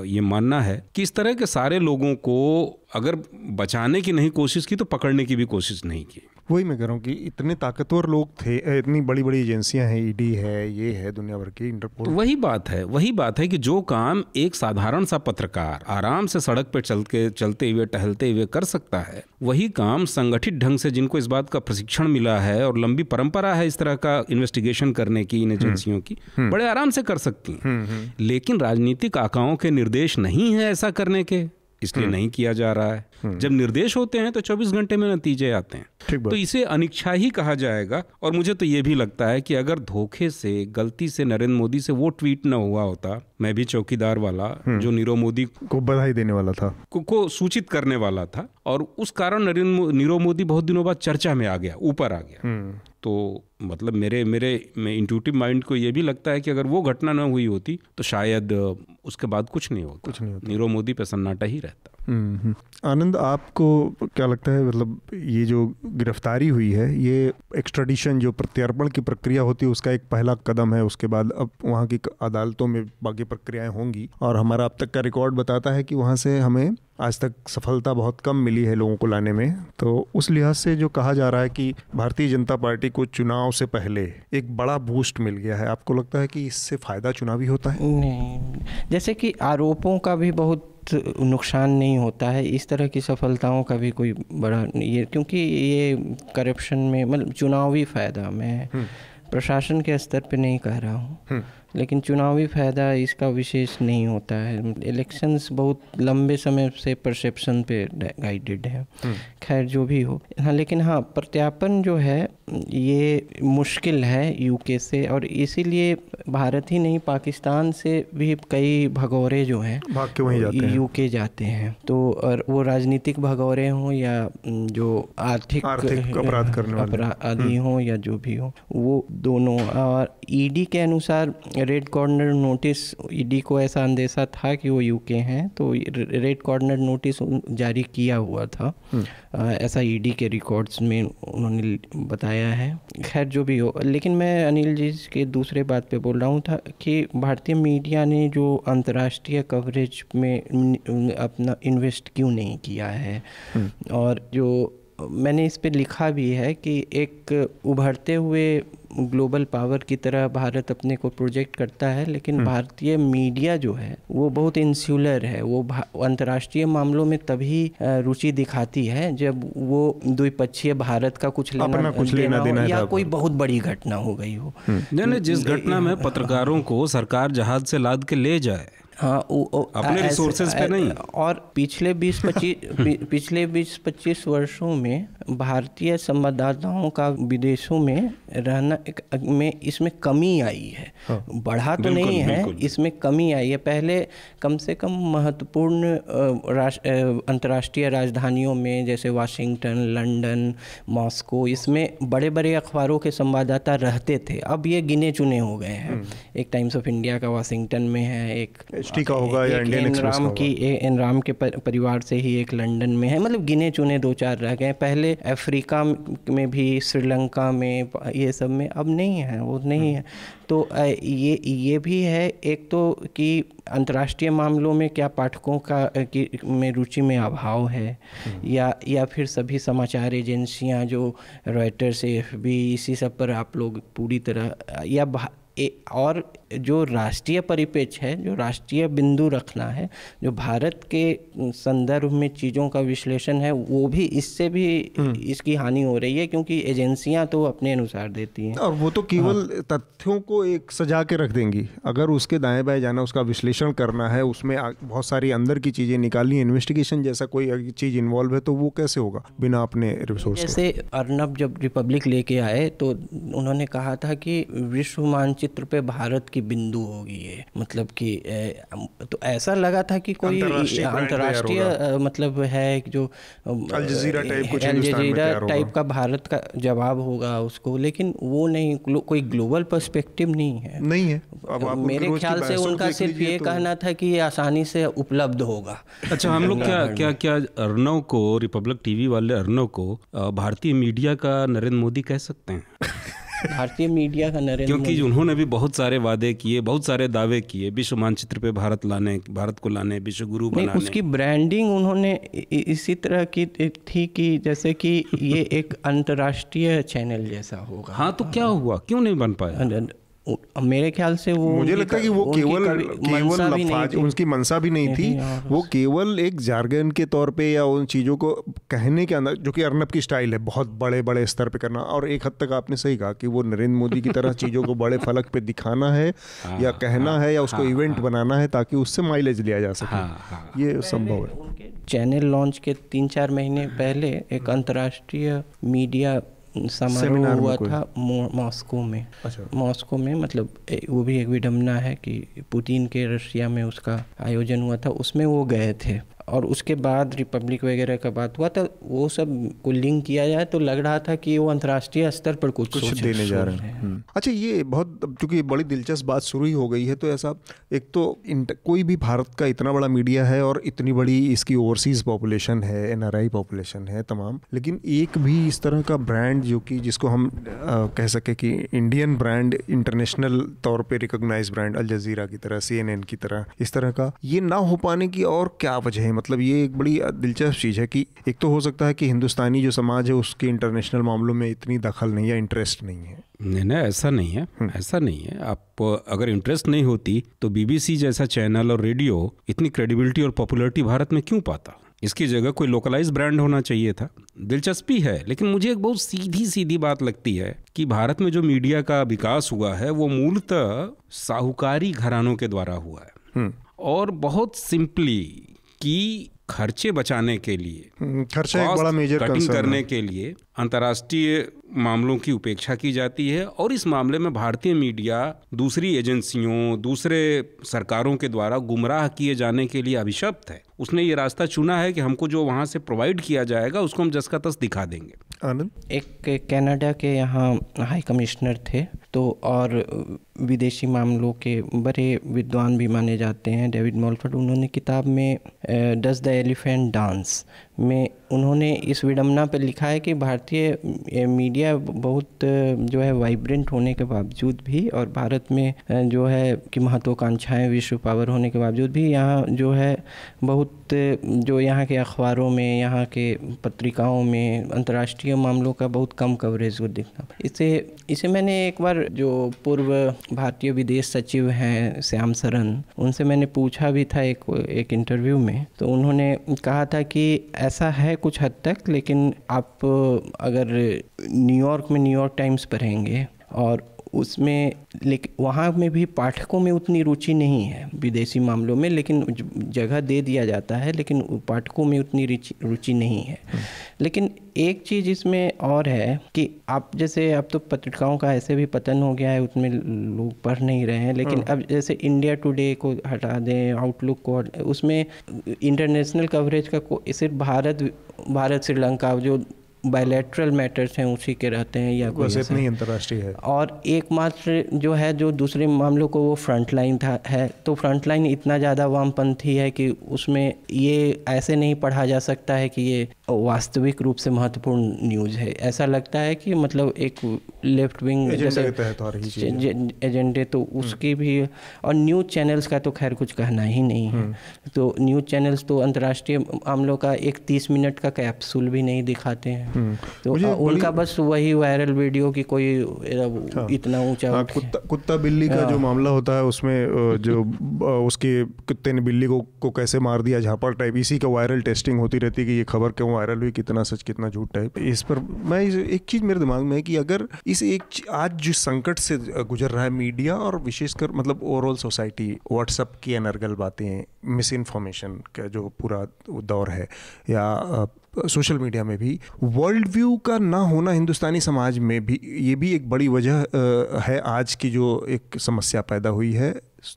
ये मानना है कि इस तरह के सारे लोगों को अगर बचाने की नहीं कोशिश की तो पकड़ने की भी कोशिश नहीं की। वही मैं कह रहा हूँ कि इतने ताकतवर लोग थे, इतनी बड़ी बड़ी एजेंसियां हैं, ईडी है, ये है, दुनिया भर की, इंटरपोल। तो वही बात है कि जो काम एक साधारण सा पत्रकार आराम से सड़क पे चलते हुए टहलते हुए कर सकता है, वही काम संगठित ढंग से, जिनको इस बात का प्रशिक्षण मिला है और लंबी परंपरा है इस तरह का इन्वेस्टिगेशन करने की इन एजेंसियों की, बड़े आराम से कर सकती हैं। लेकिन राजनीतिक आकाओं के निर्देश नहीं है ऐसा करने के, इसलिए नहीं किया जा रहा है। जब निर्देश होते हैं तो 24 घंटे में नतीजे आते हैं। तो इसे अनिच्छा ही कहा जाएगा। और मुझे तो ये भी लगता है कि अगर धोखे से, गलती से नरेंद्र मोदी से वो ट्वीट न हुआ होता, मैं भी चौकीदार वाला, जो नीरव मोदी को बधाई देने वाला था, को सूचित करने वाला था, और उस कारण नीरव मोदी बहुत दिनों बाद चर्चा में आ गया, ऊपर आ गया। तो मतलब मेरे इंट्यूटिव माइंड को ये भी लगता है कि अगर वो घटना न हुई होती तो शायद उसके बाद कुछ नहीं होता। नीरव मोदी पे सन्नाटा ही रहता। आनंद, आपको क्या लगता है, मतलब ये जो गिरफ्तारी हुई है, ये एक्स्ट्राडिशन, जो प्रत्यार्पण की प्रक्रिया होती है, उसका एक पहला कदम है? उसके बाद अब वहाँ की अदालतों में बाकी प्रक्रियाएं होंगी, और हमारा अब तक का रिकॉर्ड बताता है कि वहाँ से हमें आज तक सफलता बहुत कम मिली है लोगों को लाने में। तो उस लिहाज से जो कहा जा रहा है कि भारतीय जनता पार्टी को चुनाव से पहले एक बड़ा बूस्ट मिल गया है, आपको लगता है कि इससे फ़ायदा चुनावी होता है? नहीं, जैसे कि आरोपों का भी बहुत नुकसान नहीं होता है, इस तरह की सफलताओं का भी कोई बड़ा ये, क्योंकि ये करप्शन में, मतलब चुनावी फ़ायदा, मैं प्रशासन के स्तर पे नहीं कह रहा हूँ, लेकिन चुनावी फ़ायदा इसका विशेष नहीं होता है। इलेक्शंस बहुत लंबे समय से परसेप्शन पे गाइडेड है। खैर जो भी हो, हाँ, लेकिन हाँ, प्रत्यार्पण जो है ये मुश्किल है यूके से, और इसीलिए भारत ही नहीं, पाकिस्तान से भी कई भगौरे जो हैं भाग के वहीं जाते हैं, यूके जाते हैं। तो और वो राजनीतिक भगौरे हों या जो आर्थिक अपराध करने वाले अपराधी हों या जो भी हो, वो दोनों। और ईडी के अनुसार रेड कॉर्नर नोटिस, ईडी को ऐसा अंदेशा था कि वो यूके हैं, तो रेड कॉर्नर नोटिस जारी किया हुआ था, ऐसा ईडी के रिकॉर्ड्स में उन्होंने बताया है। खैर जो भी हो, लेकिन मैं अनिल जी के दूसरे बात पे बोल रहा हूँ था कि भारतीय मीडिया ने जो अंतर्राष्ट्रीय कवरेज में अपना इन्वेस्ट क्यों नहीं किया है, और जो मैंने इस पे लिखा भी है कि एक उभरते हुए ग्लोबल पावर की तरह भारत अपने को प्रोजेक्ट करता है, लेकिन भारतीय मीडिया जो है वो बहुत इंसुलर है। वो अंतर्राष्ट्रीय मामलों में तभी रुचि दिखाती है जब वो द्विपक्षीय भारत का कुछ लेना देना या कोई बहुत बड़ी घटना हो गई हो। जिस घटना में पत्रकारों को सरकार जहाज से लाद के ले जाए, हाँ, अपने रिसोर्सेज पे नहीं। और पिछले 20-25 वर्षों में भारतीय संवाददाताओं का विदेशों में रहना में इसमें कमी आई है। बढ़ा तो नहीं है, इसमें कमी आई है। पहले कम से कम महत्वपूर्ण अंतर्राष्ट्रीय राजधानियों में जैसे वाशिंगटन, लंदन, मॉस्को, इसमें बड़े बड़े अखबारों के संवाददाता रहते थे। अब ये गिने चुने हो गए हैं। एक टाइम्स ऑफ इंडिया का वाशिंगटन में है, एक यूनिवर्सिटी का होगा या इंडियन एक्सप्रेस का होगा। एनराम के परिवार से ही एक लंदन में है, मतलब गिने चुने 2-4 रह गए। पहले अफ्रीका में भी, श्रीलंका में, ये सब में, अब नहीं है, वो नहीं है। तो ये भी है एक तो कि अंतर्राष्ट्रीय मामलों में क्या पाठकों का में रुचि में अभाव है, या फिर सभी समाचार एजेंसियां जो रॉयटर्स, AFP, इसी सब पर आप लोग पूरी तरह, या और जो राष्ट्रीय परिप्रेक्ष्य है, जो राष्ट्रीय बिंदु रखना है, जो भारत के संदर्भ में चीज़ों का विश्लेषण है, वो भी इससे भी इसकी हानि हो रही है, क्योंकि एजेंसियां तो अपने अनुसार देती हैं और वो तो केवल तथ्यों को एक सजा के रख देंगी। अगर उसके दाएं बाएं जाना, उसका विश्लेषण करना है, उसमें बहुत सारी अंदर की चीज़ें निकालनी, इन्वेस्टिगेशन जैसा कोई चीज़ इन्वॉल्व है, तो वो कैसे होगा बिना अपने रिसोर्स। जैसे अर्नब जब रिपब्लिक लेके आए तो उन्होंने कहा था कि विश्व मानचित्र पे भारत की बिंदु होगी ये, मतलब कि तो ऐसा लगा था कि कोई अंतर्राष्ट्रीय मतलब है जो अल जजीरा टाइप का भारत का जवाब होगा उसको, लेकिन वो नहीं, कोई ग्लोबल पर्सपेक्टिव नहीं है। अब मेरे ख्याल से उनका सिर्फ ये कहना था कि ये आसानी से उपलब्ध होगा। अच्छा, हम लोग क्या अर्नव को, रिपब्लिक टीवी वाले अर्नव को भारतीय मीडिया का नरेंद्र मोदी कह सकते हैं? भारतीय मीडिया का नरेंद्र, क्योंकि उन्होंने भी बहुत सारे वादे किए, बहुत सारे दावे किए, विश्व मानचित्र पे भारत को लाने, विश्व गुरु बनाने। उसकी ब्रांडिंग उन्होंने इसी तरह की थी कि जैसे कि ये एक अंतर्राष्ट्रीय चैनल जैसा होगा। हाँ, तो क्या हुआ, क्यों नहीं बन पाया? मेरे ख्याल से वो, मुझे लगता है कि वो केवल लफाज, उनकी मंशा भी नहीं थी, वो केवल एक जार्गन के तौर पे या उन चीज़ों को कहने के अंदर, जो कि अर्नब की स्टाइल है, बहुत बड़े बड़े स्तर पे करना। और एक हद तक आपने सही कहा कि वो नरेंद्र मोदी की तरह चीज़ों को बड़े फलक पे दिखाना है या कहना है या उसको इवेंट बनाना है ताकि उससे माइलेज लिया जा सके, ये संभव है। चैनल लॉन्च के 3-4 महीने पहले एक अंतर्राष्ट्रीय मीडिया समारोह हुआ था मॉस्को में। अच्छा। मॉस्को में, मतलब वो भी एक विडंबना है कि पुतिन के रशिया में उसका आयोजन हुआ था, उसमें वो गए थे। और उसके बाद रिपब्लिक वगैरह का बात हुआ, तो वो सब को लिंक किया जाए तो लग रहा था कि वो अंतर्राष्ट्रीय स्तर पर कुछ देने जा रहे हैं। अच्छा, ये बहुत, चूंकि बड़ी दिलचस्प बात शुरू ही हो गई है, तो ऐसा एक तो कोई भी भारत का इतना बड़ा मीडिया है और इतनी बड़ी इसकी ओवरसीज पॉपुलेशन है, NRI पॉपुलेशन है तमाम, लेकिन एक भी इस तरह का ब्रांड जो कि जिसको हम कह सके कि इंडियन ब्रांड, इंटरनेशनल तौर पर रिकॉग्नाइज ब्रांड, अल जजीरा की तरह, CNN की तरह, इस तरह का ये ना हो पाने की और क्या वजह है? मतलब ये एक बड़ी दिलचस्प चीज़ है कि एक तो हो सकता है कि हिंदुस्तानी जो समाज है उसके इंटरनेशनल मामलों में इतनी दखल नहीं है, इंटरेस्ट नहीं है। नहीं, ऐसा नहीं है, ऐसा नहीं है। आप अगर इंटरेस्ट नहीं होती तो BBC जैसा चैनल और रेडियो इतनी क्रेडिबिलिटी और पॉपुलैरिटी भारत में क्यों पाता? इसकी जगह कोई लोकलाइज ब्रांड होना चाहिए था। दिलचस्पी है, लेकिन मुझे एक बहुत सीधी बात लगती है कि भारत में जो मीडिया का विकास हुआ है वो मूलतः साहूकारी घरानों के द्वारा हुआ है, और बहुत सिंपली कि खर्चे बचाने के लिए, खर्चा एक बड़ा मेजर कटिंग करने के लिए अंतर्राष्ट्रीय मामलों की उपेक्षा की जाती है, और इस मामले में भारतीय मीडिया दूसरी एजेंसियों, दूसरे सरकारों के द्वारा गुमराह किए जाने के लिए अभिशप्त है। उसने ये रास्ता चुना है कि हमको जो वहाँ से प्रोवाइड किया जाएगा उसको हम जस का तस दिखा देंगे। आनंद, एक कनाडा के यहाँ हाई कमिश्नर थे, तो और विदेशी मामलों के बड़े विद्वान भी माने जाते हैं, डेविड मॉलफर्ड, उन्होंने किताब में डज द एलिफेंट डांस में उन्होंने इस विडंबना पर लिखा है कि भारतीय मीडिया बहुत जो है वाइब्रेंट होने के बावजूद भी, और भारत में जो है कि महत्वाकांक्षाएं विश्व पावर होने के बावजूद भी यहाँ जो है बहुत, जो यहाँ के अखबारों में, यहाँ के पत्रिकाओं में अंतर्राष्ट्रीय मामलों का बहुत कम कवरेज हो दिखना। इसे मैंने एक बार जो पूर्व भारतीय विदेश सचिव हैं श्याम सरन, उनसे मैंने पूछा भी था एक इंटरव्यू में, तो उन्होंने कहा था कि ऐसा है कुछ हद तक, लेकिन आप अगर न्यूयॉर्क में न्यूयॉर्क टाइम्स पढ़ेंगे और उसमें, लेकिन वहाँ में भी पाठकों में उतनी रुचि नहीं है विदेशी मामलों में, लेकिन जगह दे दिया जाता है, लेकिन पाठकों में उतनी रुचि नहीं है। लेकिन एक चीज़ इसमें और है कि आप जैसे, अब तो पत्रिकाओं का ऐसे भी पतन हो गया है, उसमें लोग पढ़ नहीं रहे हैं, लेकिन अब जैसे इंडिया टुडे को हटा दें, आउटलुक को, उसमें इंटरनेशनल कवरेज का सिर्फ भारत, श्रीलंका जो बायलैटरल मैटर्स हैं उसी के रहते हैं या कोई ऐसा नहीं अंतर्राष्ट्रीय है। और एकमात्र जो है जो दूसरे मामलों को वो फ्रंट लाइन है, तो फ्रंट लाइन इतना ज़्यादा वामपंथी है कि उसमें ये ऐसे नहीं पढ़ा जा सकता है कि ये वास्तविक रूप से महत्वपूर्ण न्यूज़ है। ऐसा लगता है कि मतलब एक लेफ्ट विंग एजेंडे तो उसकी भी, और न्यूज़ चैनल्स का तो खैर कुछ कहना ही नहीं है। तो न्यूज़ चैनल्स तो अंतर्राष्ट्रीय मामलों का एक 30 मिनट का कैप्सूल भी नहीं दिखाते हैं। तो उनका बस वही वायरल वीडियो की कोई इतना ऊंचा कुत्ता बिल्ली का जो मामला होता है उसमें जो उसके कुत्ते ने बिल्ली को कैसे मार दिया, झापड़ टाइप, इसी का वायरल टेस्टिंग होती रहती है कि ये खबर क्यों वायरल हुई, कितना सच कितना झूठ टाइप। इस पर मैं एक चीज़ मेरे दिमाग में है कि अगर इस आज जो संकट से गुजर रहा है मीडिया और विशेषकर मतलब ओवरऑल सोसाइटी, व्हाट्सएप की अनर्गल बातें, मिस इन्फॉर्मेशन का जो पूरा दौर है, या सोशल मीडिया में भी वर्ल्ड व्यू का ना होना हिंदुस्तानी समाज में भी, ये भी एक बड़ी वजह है आज की जो एक समस्या पैदा हुई है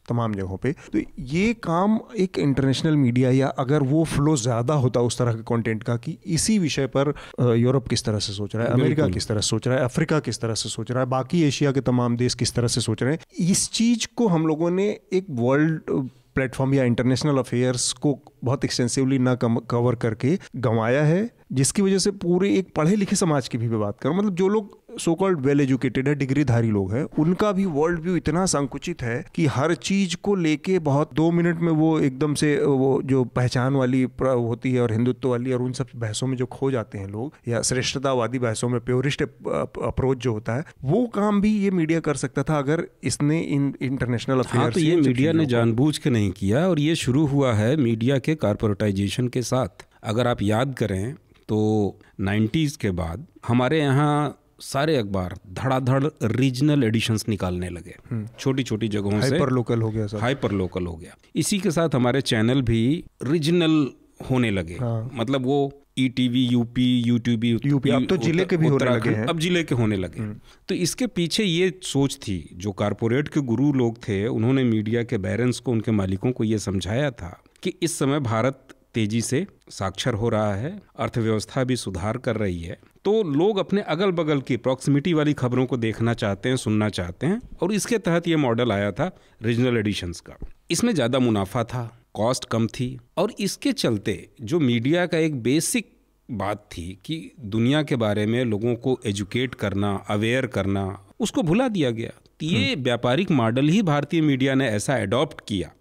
तमाम जगहों पे। तो ये काम एक इंटरनेशनल मीडिया, या अगर वो फ्लो ज़्यादा होता उस तरह के कंटेंट का कि इसी विषय पर यूरोप किस तरह से सोच रहा है, अमेरिका किस तरह से सोच रहा है, अफ्रीका किस तरह से सोच रहा है, बाकी एशिया के तमाम देश किस तरह से सोच रहे हैं, इस चीज़ को हम लोगों ने एक वर्ल्ड प्लेटफॉर्म या इंटरनेशनल अफेयर्स को बहुत एक्सटेंसिवली ना कवर करके गंवाया है, जिसकी वजह से पूरे एक पढ़े लिखे समाज की भी मैं बात करूँ, मतलब जो लोग सो कॉल्ड वेल एजुकेटेड है, डिग्रीधारी लोग हैं, उनका भी वर्ल्ड व्यू इतना संकुचित है कि हर चीज को लेके बहुत 2 मिनट में वो एकदम से वो जो पहचान वाली होती है और हिंदुत्व वाली और उन सब बहसों में जो खो जाते हैं लोग, या श्रेष्ठतावादी बहसों में प्योरिस्ट अप्रोच जो होता है, वो काम भी ये मीडिया कर सकता था अगर इसने इंटरनेशनल अफेयर्स। तो ये मीडिया ने जानबूझ के नहीं किया, और ये शुरू हुआ है मीडिया के कॉर्पोरेटाइजेशन के साथ। अगर आप याद करें तो 90s के बाद हमारे यहाँ सारे अखबार धड़ाधड़ रीजनल एडिशंस निकालने लगे, छोटी छोटी जगहों से हाइपर लोकल हो गया, हाइपर लोकल हो गया। इसी के साथ हमारे चैनल भी रीजनल होने लगे। मतलब वो ETV यूपी, यूट्यूब, अब तो जिले के भी होने लगे हैं, अब जिले के होने लगे। तो इसके पीछे ये सोच थी, जो कारपोरेट के गुरु लोग थे उन्होंने मीडिया के बैरन्स को, उनके मालिकों को ये समझाया था कि इस समय भारत तेजी से साक्षर हो रहा है, अर्थव्यवस्था भी सुधार कर रही है, तो लोग अपने अगल बगल की प्रॉक्सिमिटी वाली खबरों को देखना चाहते हैं, सुनना चाहते हैं। और इसके तहत ये मॉडल आया था रीजनल एडिशंस का। इसमें ज़्यादा मुनाफा था, कॉस्ट कम थी, और इसके चलते जो मीडिया का एक बेसिक बात थी कि दुनिया के बारे में लोगों को एजुकेट करना, अवेयर करना, उसको भुला दिया गया। ये व्यापारिक मॉडल ही भारतीय मीडिया ने ऐसा एडॉप्ट किया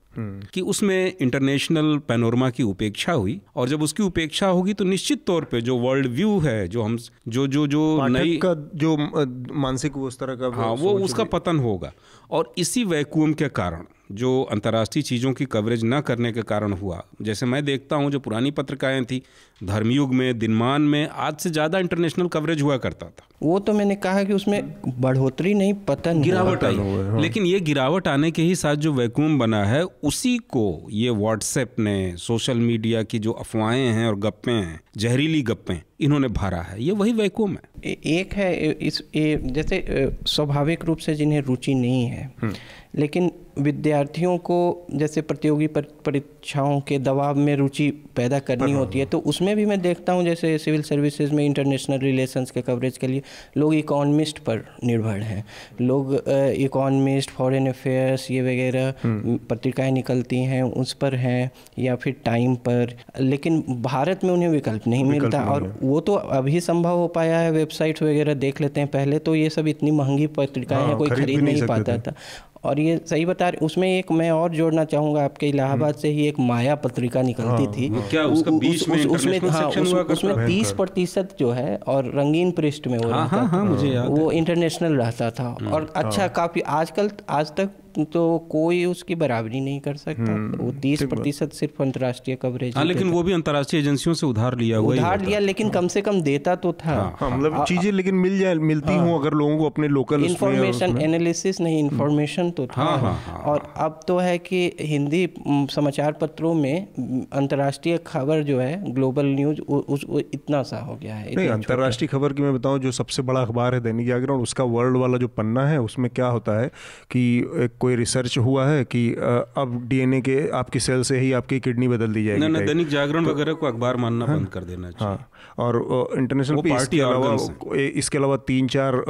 कि उसमें इंटरनेशनल पैनोरमा की उपेक्षा हुई, और जब उसकी उपेक्षा होगी तो निश्चित तौर पे जो वर्ल्ड व्यू है, जो हम जो नई का जो मानसिक वो उस तरह का, हाँ, वो उसका पतन होगा। और इसी वैक्यूम के कारण, जो अंतर्राष्ट्रीय चीज़ों की कवरेज न करने के कारण हुआ, जैसे मैं देखता हूँ जो पुरानी पत्रिकाएं थी, धर्मयुग में, दिनमान में, आज से ज़्यादा इंटरनेशनल कवरेज हुआ करता था। वो तो मैंने कहा कि उसमें बढ़ोतरी नहीं, पतन, गिरावट आई। हाँ। लेकिन ये गिरावट आने के ही साथ जो वैक्यूम बना है, उसी को ये व्हाट्सएप ने, सोशल मीडिया की जो अफवाहें हैं और गप्पें हैं, जहरीली गप्पें, इन्होंने भरा है। ये वही वैक्यूम है। एक है जैसे स्वाभाविक रूप से जिन्हें रुचि नहीं है, लेकिन विद्यार्थियों को जैसे प्रतियोगी परीक्षाओं के दबाव में रुचि पैदा करनी होती है, तो उसमें भी मैं देखता हूँ जैसे सिविल सर्विसेज में इंटरनेशनल रिलेशंस के कवरेज के लिए लोग इकोनॉमिस्ट पर निर्भर हैं। लोग इकोनॉमिस्ट, फॉरेन अफेयर्स, ये वगैरह पत्रिकाएं निकलती हैं उस पर हैं, या फिर टाइम पर। लेकिन भारत में उन्हें विकल्प नहीं मिलता, और वो तो अभी संभव हो पाया है, वेबसाइट वगैरह देख लेते हैं। पहले तो ये सब इतनी महंगी पत्रिकाएं हैं, कोई खरीद नहीं पाता था। और ये सही बता रहे, उसमें एक मैं और जोड़ना चाहूँगा, आपके इलाहाबाद से ही एक माया पत्रिका निकलती थी। क्या उसका बीच में उसमें 30% जो है, और रंगीन पृष्ठ में वो रहता था, मुझे याद, वो इंटरनेशनल रहता था, और अच्छा काफ़ी। आज तक तो कोई उसकी बराबरी नहीं कर सकता। वो 30% सिर्फ अंतर्राष्ट्रीय कवरेज। लेकिन वो भी अंतर्राष्ट्रीय एजेंसियों से उधार लिया, लेकिन कम से कम देता तो था। मतलब चीजें लेकिन मिलती हूँ अगर लोगों को अपने लोकल इंफॉर्मेशन, एनालिसिस नहीं, इंफॉर्मेशन तो था। और अब तो है कि हिंदी समाचार पत्रों में अंतर्राष्ट्रीय खबर जो है, ग्लोबल न्यूज, इतना सा हो गया है। नहीं, अंतर्राष्ट्रीय खबर की मैं बताऊं, जो सबसे बड़ा अखबार है दैनिक जागरण, उसका वर्ल्ड वाला जो पन्ना है, उसमें क्या होता है कि कोई रिसर्च हुआ है कि अब डीएनए के आपकी सेल से ही आपकी किडनी बदल दी जाएगी? ना दैनिक जागरण वगैरह को अखबार मानना बंद कर देना चाहिए। हाँ, और इंटरनेशनल पे इसके अलावा 3-4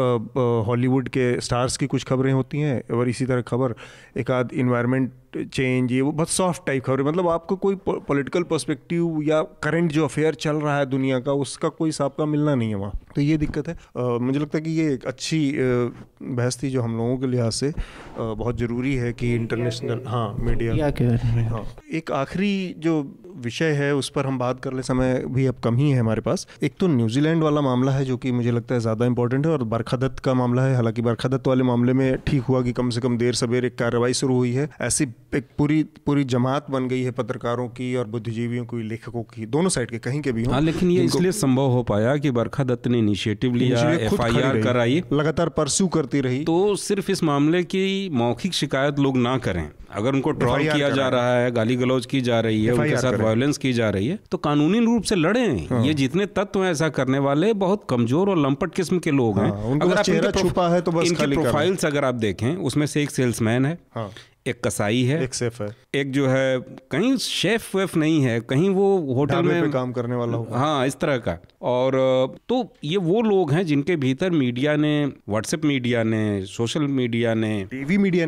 हॉलीवुड के स्टार्स की कुछ खबरें होती हैं, और इसी तरह खबर एक आध इन्वायरमेंट चेंज, ये वो बहुत सॉफ्ट टाइप खबर, मतलब आपको कोई पॉलिटिकल पर्सपेक्टिव या करंट जो अफेयर चल रहा है दुनिया का उसका कोई हिसाब का मिलना नहीं है वहाँ। तो ये दिक्कत है। मुझे लगता है कि ये एक अच्छी बहस थी जो हम लोगों के लिहाज से बहुत ज़रूरी है कि इंटरनेशनल मीडिया के बारे में। हाँ, एक आखिरी जो विषय है उस पर हम बात कर ले, समय भी अब कम ही है हमारे पास। एक तो न्यूजीलैंड वाला मामला है जो कि मुझे लगता है ज़्यादा इंपॉर्टेंट है, और बरखा दत्त का मामला है। हालांकि बरखा दत्त वाले मामले में ठीक हुआ कि कम से कम देर सवेर एक कार्रवाई शुरू हुई है। ऐसी एक पूरी जमात बन गई है पत्रकारों की और बुद्धिजीवियों की, लेखकों की, दोनों साइड के, कहीं के भी हों। हाँ, लेकिन ये इसलिए संभव हो पाया कि बरखा दत्त ने इनिशिएटिव लिया, FIR कराई, लगातार परस्यू करती रही। तो सिर्फ इस मामले की मौखिक शिकायत लोग ना करें, अगर उनको ट्रॉल किया जा रहा है, गाली गलौज की जा रही है, उनके साथ वायलेंस की जा रही है, तो कानूनी रूप से लड़ें। हाँ। ये जितने तत्व हैं ऐसा करने वाले बहुत कमजोर और लंपट किस्म के लोग हैं। अगर आप चेहरा छुपा है तो बस इनके प्रोफाइल्स अगर आप देखें, उसमें से एक सेल्समैन है, एक कसाई है, एक शेफ है, एक जो है कहीं शेफ वेफ नहीं है, कहीं वो होटल में पे काम करने वाला होगा, हाँ, इस तरह का। और तो ये वो लोग हैं जिनके भीतर मीडिया ने, व्हाट्सएप मीडिया ने, सोशल मीडिया ने, टीवी मीडिया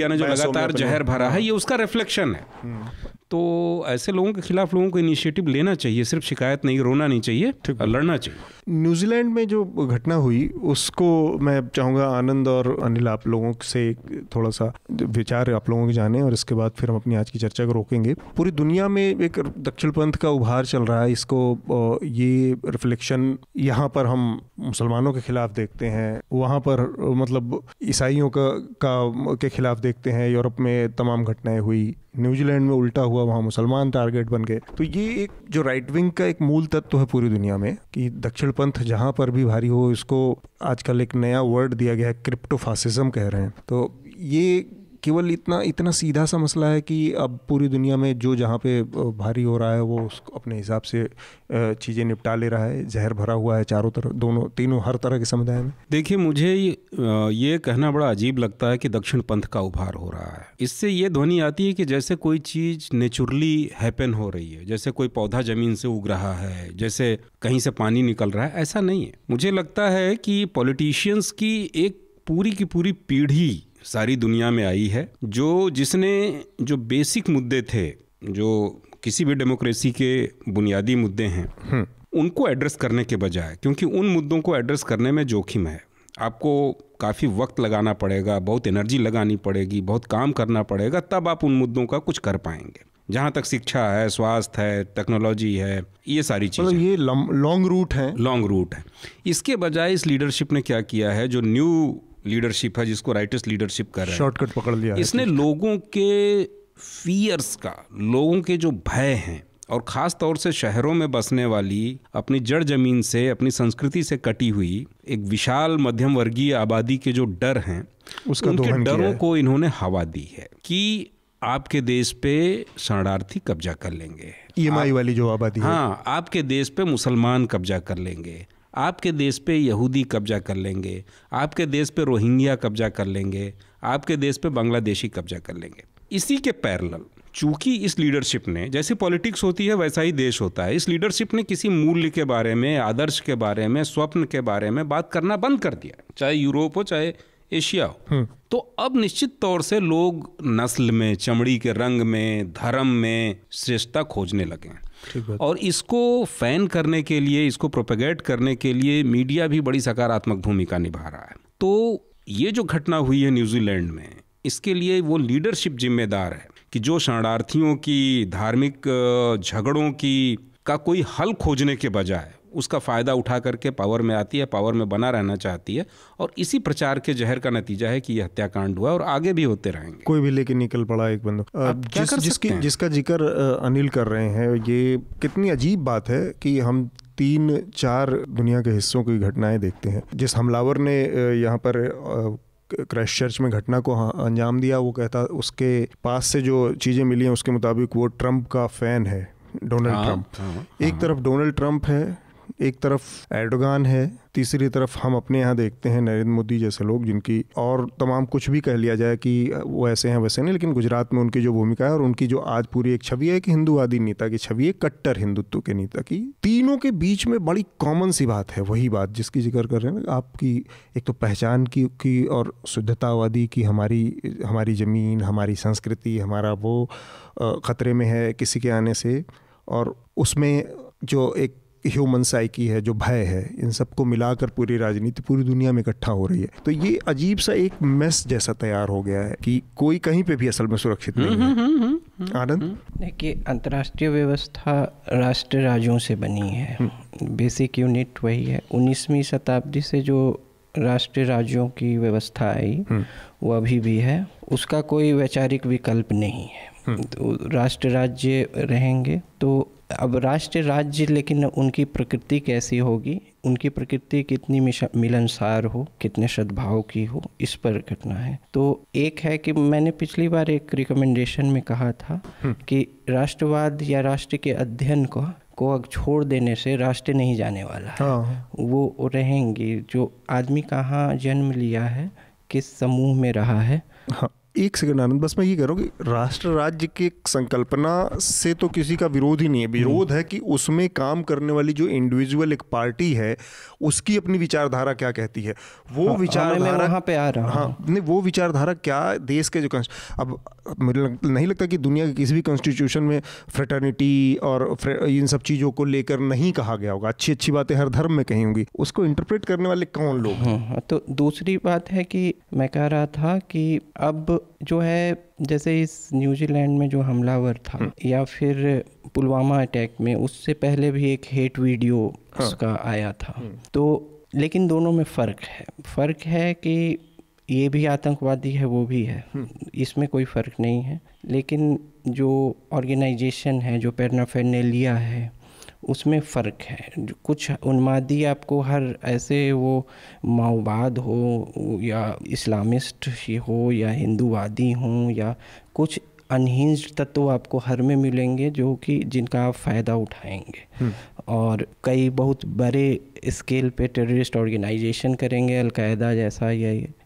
ने जो लगातार जहर भरा है, ये उसका रिफ्लेक्शन है। तो ऐसे लोगों के खिलाफ लोगों को इनिशिएटिव लेना चाहिए, सिर्फ शिकायत नहीं, रोना नहीं चाहिए, लड़ना चाहिए। न्यूजीलैंड में जो घटना हुई उसको मैं चाहूँगा आनंद और अनिल आप लोगों से थोड़ा सा विचार आप लोगों के जाने, और इसके बाद फिर हम अपनी आज की चर्चा को रोकेंगे। पूरी दुनिया में एक दक्षिणपंथ का उभार चल रहा है, इसको ये रिफ्लेक्शन यहाँ पर हम मुसलमानों के खिलाफ देखते हैं, वहाँ पर मतलब ईसाइयों के खिलाफ देखते हैं। यूरोप में तमाम घटनाएं हुई, न्यूजीलैंड में उल्टा हुआ, वहाँ मुसलमान टारगेट बन गए। तो ये एक जो राइट विंग का एक मूल तत्व है पूरी दुनिया में कि दक्षिणपंथ जहाँ पर भी भारी हो, इसको आजकल एक नया वर्ड दिया गया है, क्रिप्टोफासिज्म कह रहे हैं। तो ये केवल इतना सीधा सा मसला है कि अब पूरी दुनिया में जो जहाँ पे भारी हो रहा है वो उसको अपने हिसाब से चीज़ें निपटा ले रहा है। जहर भरा हुआ है चारों तरफ, तीनों हर तरह के समुदाय में। देखिए, मुझे ये कहना बड़ा अजीब लगता है कि दक्षिण पंथ का उभार हो रहा है। इससे ये ध्वनि आती है कि जैसे कोई चीज़ नेचुरली हैपन हो रही है, जैसे कोई पौधा जमीन से उग रहा है, जैसे कहीं से पानी निकल रहा है। ऐसा नहीं है। मुझे लगता है कि पॉलिटिशियंस की एक पूरी की पूरी पीढ़ी सारी दुनिया में आई है जिसने जो बेसिक मुद्दे थे, जो किसी भी डेमोक्रेसी के बुनियादी मुद्दे हैं, उनको एड्रेस करने के बजाय, क्योंकि उन मुद्दों को एड्रेस करने में जोखिम है, आपको काफ़ी वक्त लगाना पड़ेगा, बहुत एनर्जी लगानी पड़ेगी, बहुत काम करना पड़ेगा, तब आप उन मुद्दों का कुछ कर पाएंगे। जहाँ तक शिक्षा है, स्वास्थ्य है, टेक्नोलॉजी है, ये सारी चीज़ें, मतलब ये लॉन्ग रूट है। इसके बजाय इस लीडरशिप ने क्या किया है, जो न्यू लीडरशिप है, जिसको राइटिस्ट लीडरशिप कर रहा है, शॉर्टकट पकड़ लिया। इसने लोगों के फियर्स का, लोगों के जो भय हैं, और ख़ास तौर से शहरों में बसने वाली, अपनी जड़ जमीन से, अपनी संस्कृति से कटी हुई एक विशाल मध्यम वर्गीय आबादी के जो डर हैं, उनके डरों को इन्होंने हवा दी है कि आपके देश पे शरणार्थी कब्जा कर लेंगे, EMI वाली जो आबादी है, हाँ, आपके देश पे मुसलमान कब्जा कर लेंगे, आपके देश पे यहूदी कब्जा कर लेंगे, आपके देश पे रोहिंग्या कब्जा कर लेंगे, आपके देश पे बांग्लादेशी कब्जा कर लेंगे। इसी के पैरेलल, चूंकि इस लीडरशिप ने, जैसी पॉलिटिक्स होती है वैसा ही देश होता है, इस लीडरशिप ने किसी मूल्य के बारे में, आदर्श के बारे में, स्वप्न के बारे में बात करना बंद कर दिया, चाहे यूरोप हो चाहे एशिया हो। तो अब निश्चित तौर से लोग नस्ल में, चमड़ी के रंग में, धर्म में श्रेष्ठता खोजने लगे हैं, और इसको फैन करने के लिए, इसको प्रोपेगेट करने के लिए मीडिया भी बड़ी सकारात्मक भूमिका निभा रहा है। तो ये जो घटना हुई है न्यूजीलैंड में, इसके लिए वो लीडरशिप जिम्मेदार है कि जो शरणार्थियों की, धार्मिक झगड़ों का कोई हल खोजने के बजाय उसका फ़ायदा उठा करके पावर में आती है, पावर में बना रहना चाहती है, और इसी प्रचार के जहर का नतीजा है कि ये हत्याकांड हुआ और आगे भी होते रहेंगे। कोई भी लेके निकल पड़ा एक बंदूक। जिसका जिक्र अनिल कर रहे हैं, ये कितनी अजीब बात है कि हम 3-4 दुनिया के हिस्सों की घटनाएं देखते हैं। जिस हमलावर ने यहाँ पर क्राइस्टचर्च में घटना को अंजाम दिया, वो कहता, उसके पास से जो चीज़ें मिली हैं उसके मुताबिक वो ट्रंप का फ़ैन है, डोनाल्ड ट्रंप। एक तरफ डोनाल्ड ट्रंप है एक तरफ एर्डोगान है, तीसरी तरफ हम अपने यहाँ देखते हैं नरेंद्र मोदी जैसे लोग, जिनकी और तमाम कुछ भी कह लिया जाए कि वो ऐसे हैं वैसे नहीं, लेकिन गुजरात में उनकी जो भूमिका है और उनकी जो आज पूरी एक छवि है कि हिंदूवादी नेता की छवि है, कट्टर हिंदुत्व के नेता की, तीनों के बीच में बड़ी कॉमन सी बात है, वही बात जिसकी जिक्र कर रहे हैं आपकी, एक तो पहचान की और शुद्धतावादी की, हमारी ज़मीन, हमारी संस्कृति, हमारा वो ख़तरे में है किसी के आने से, और उसमें जो एक ह्यूमन साइकी है, जो भय है, इन सबको मिलाकर पूरी राजनीति पूरी दुनिया में इकट्ठा हो रही है। तो ये अजीब सा एक मेस जैसा तैयार हो गया है कि कोई कहीं पे भी असल में सुरक्षित नहीं है। आनंद, देखिए, अंतर्राष्ट्रीय व्यवस्था राष्ट्र राज्यों से बनी है, बेसिक यूनिट वही है। 19वीं शताब्दी से जो राष्ट्रीय राज्यों की व्यवस्था आई वो अभी भी है, उसका कोई वैचारिक विकल्प नहीं है। तो राष्ट्र राज्य रहेंगे, तो अब राष्ट्र राज्य, लेकिन उनकी प्रकृति कैसी होगी, उनकी प्रकृति कितनी मिलनसार हो, कितने सद्भाव की हो, इस पर घटना है। तो एक है कि मैंने पिछली बार एक रिकमेंडेशन में कहा था कि राष्ट्रवाद या राष्ट्र के अध्ययन को छोड़ देने से राष्ट्र नहीं जाने वाला है। वो रहेंगी जो आदमी कहाँ जन्म लिया है, किस समूह में रहा है। हाँ, एक सेकंड आनंद, बस मैं ये कह रहा हूँ कि राष्ट्र राज्य की संकल्पना से तो किसी का विरोध ही नहीं है। विरोध है कि उसमें काम करने वाली जो इंडिविजुअल एक पार्टी है, उसकी अपनी विचारधारा क्या कहती है, वो विचारधारा वहाँ पे आ रहा हूँ। हाँ, नहीं, वो विचारधारा क्या देश के जो अब मुझे नहीं लगता कि दुनिया के किसी भी कॉन्स्टिट्यूशन में फ्रेटर्निटी और इन सब चीज़ों को लेकर नहीं कहा गया होगा। अच्छी अच्छी बातें हर धर्म में कही होंगी, उसको इंटरप्रेट करने वाले कौन लोग हैं? तो दूसरी बात है कि मैं कह रहा था कि अब जो है, जैसे इस न्यूजीलैंड में जो हमलावर था या फिर पुलवामा अटैक में, उससे पहले भी एक हेट वीडियो उसका आया था। तो लेकिन दोनों में फ़र्क है कि ये भी आतंकवादी है, वो भी है, इसमें कोई फ़र्क नहीं है। लेकिन जो ऑर्गेनाइजेशन है, जो पैराफर्नैलिया है, उसमें फ़र्क है। जो कुछ उन्मादी आपको हर ऐसे वो माओवाद हो या इस्लामिस्ट हो या हिंदूवादी हों या कुछ अनहिंज्ड तत्व आपको हर में मिलेंगे जो कि जिनका आप फ़ायदा उठाएंगे और कई बहुत बड़े स्केल पे टेररिस्ट ऑर्गेनाइजेशन करेंगे, अलकायदा जैसा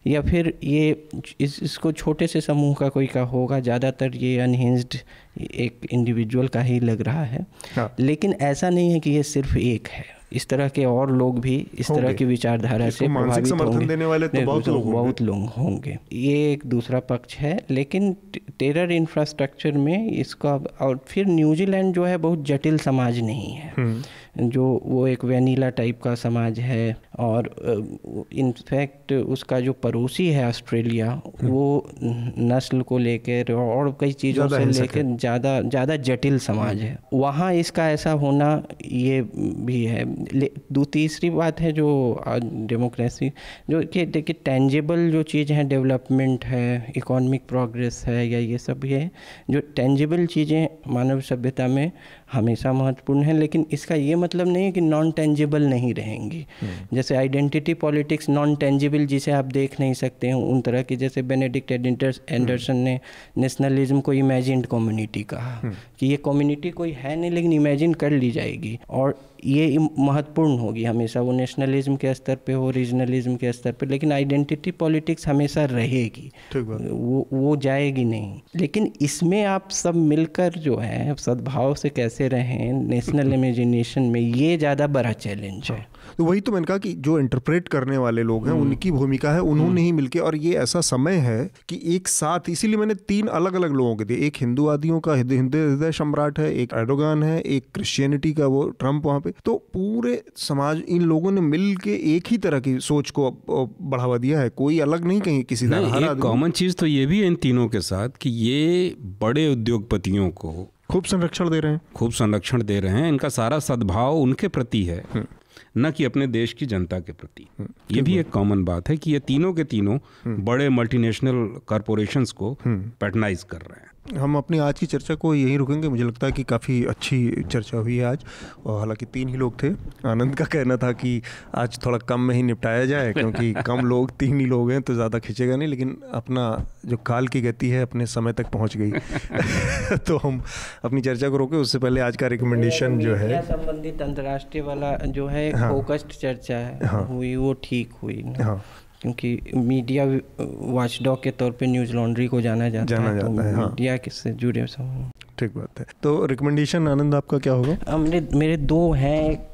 या फिर ये इसको छोटे से समूह का कोई का होगा। ज़्यादातर ये अनहिंज्ड एक इंडिविजुअल का ही लग रहा है। हाँ। लेकिन ऐसा नहीं है कि ये सिर्फ एक है, इस तरह के और लोग भी इस तरह की विचारधारा से प्रभावित होंगे, देने वाले तो बहुत लोग होंगे। ये एक दूसरा पक्ष है। लेकिन टेरर इंफ्रास्ट्रक्चर में इसका, और फिर न्यूजीलैंड जो है बहुत जटिल समाज नहीं है, जो वो एक वैनिला टाइप का समाज है। और इनफैक्ट उसका जो पड़ोसी है ऑस्ट्रेलिया, वो नस्ल को लेकर और कई चीज़ों से लेकर ज़्यादा जटिल समाज है। वहाँ इसका ऐसा होना ये भी है। तीसरी बात है जो डेमोक्रेसी, जो कि देखिए टेंजिबल जो चीज़ है, डेवलपमेंट है, इकोनॉमिक प्रोग्रेस है, या ये सब है जो टेंजिबल चीज़ें मानव सभ्यता में हमेशा महत्वपूर्ण है। लेकिन इसका ये मतलब नहीं है कि नॉन टेंजिबल नहीं रहेंगी। जैसे आइडेंटिटी पॉलिटिक्स नॉन टेंजिबल, जिसे आप देख नहीं सकते हैं, उन तरह की, जैसे बेनेडिक्ट एंडरसन ने नेशनलिज्म को इमेजिन्ड कम्युनिटी कहा कि ये कम्युनिटी कोई है नहीं लेकिन इमेजिन कर ली जाएगी और ये महत्वपूर्ण होगी हमेशा, वो नेशनलिज्म के स्तर पे हो, रीजनलिज्म के स्तर पे, लेकिन आइडेंटिटी पॉलिटिक्स हमेशा रहेगी, वो जाएगी नहीं। लेकिन इसमें आप सब मिलकर जो है सद्भाव से कैसे रहें नेशनल इमेजिनेशन में, ये ज़्यादा बड़ा चैलेंज है। तो वही तो मैंने कहा कि जो इंटरप्रेट करने वाले लोग हैं उनकी भूमिका है, उन्होंने ही मिलके, और ये ऐसा समय है कि एक साथ, इसीलिए मैंने 3 अलग अलग लोगों के दिए। एक हिंदूवादियों का हृदय सम्राट है, एक एर्डोगान है, एक क्रिश्चियनिटी का वो ट्रम्प वहाँ पे। तो पूरे समाज, इन लोगों ने मिल के एक ही तरह की सोच को बढ़ावा दिया है, कोई अलग नहीं कहीं किसी तरह। एक कॉमन चीज़ तो ये भी है इन तीनों के साथ कि ये बड़े उद्योगपतियों को खूब संरक्षण दे रहे हैं, इनका सारा सद्भाव उनके प्रति है। न कि अपने देश की जनता के प्रति। ये भी एक कॉमन बात है कि ये तीनों के तीनों बड़े मल्टीनेशनल कॉरपोरेशंस को पैटर्नाइज कर रहे हैं। हम अपनी आज की चर्चा को यहीं रुकेंगे। मुझे लगता है कि काफ़ी अच्छी चर्चा हुई है आज, और हालांकि 3 ही लोग थे। आनंद का कहना था कि आज थोड़ा कम में ही निपटाया जाए क्योंकि कम लोग, 3 ही लोग हैं तो ज़्यादा खींचेगा नहीं, लेकिन अपना जो काल की गति है अपने समय तक पहुंच गई। तो हम अपनी चर्चा को रोके, उससे पहले आज का रिकमेंडेशन जो है संबंधित अंतर्राष्ट्रीय वाला जो है फोकस्ड चर्चा है हुई, वो ठीक हुई ना, क्योंकि मीडिया वॉचडॉग के तौर पे न्यूज़ लॉन्ड्री को जाना जाता है, तो मीडिया किससे जुड़े सब। ठीक बात है। तो रिकमेंडेशन आनंद आपका क्या होगा? मेरे 2 हैं। एक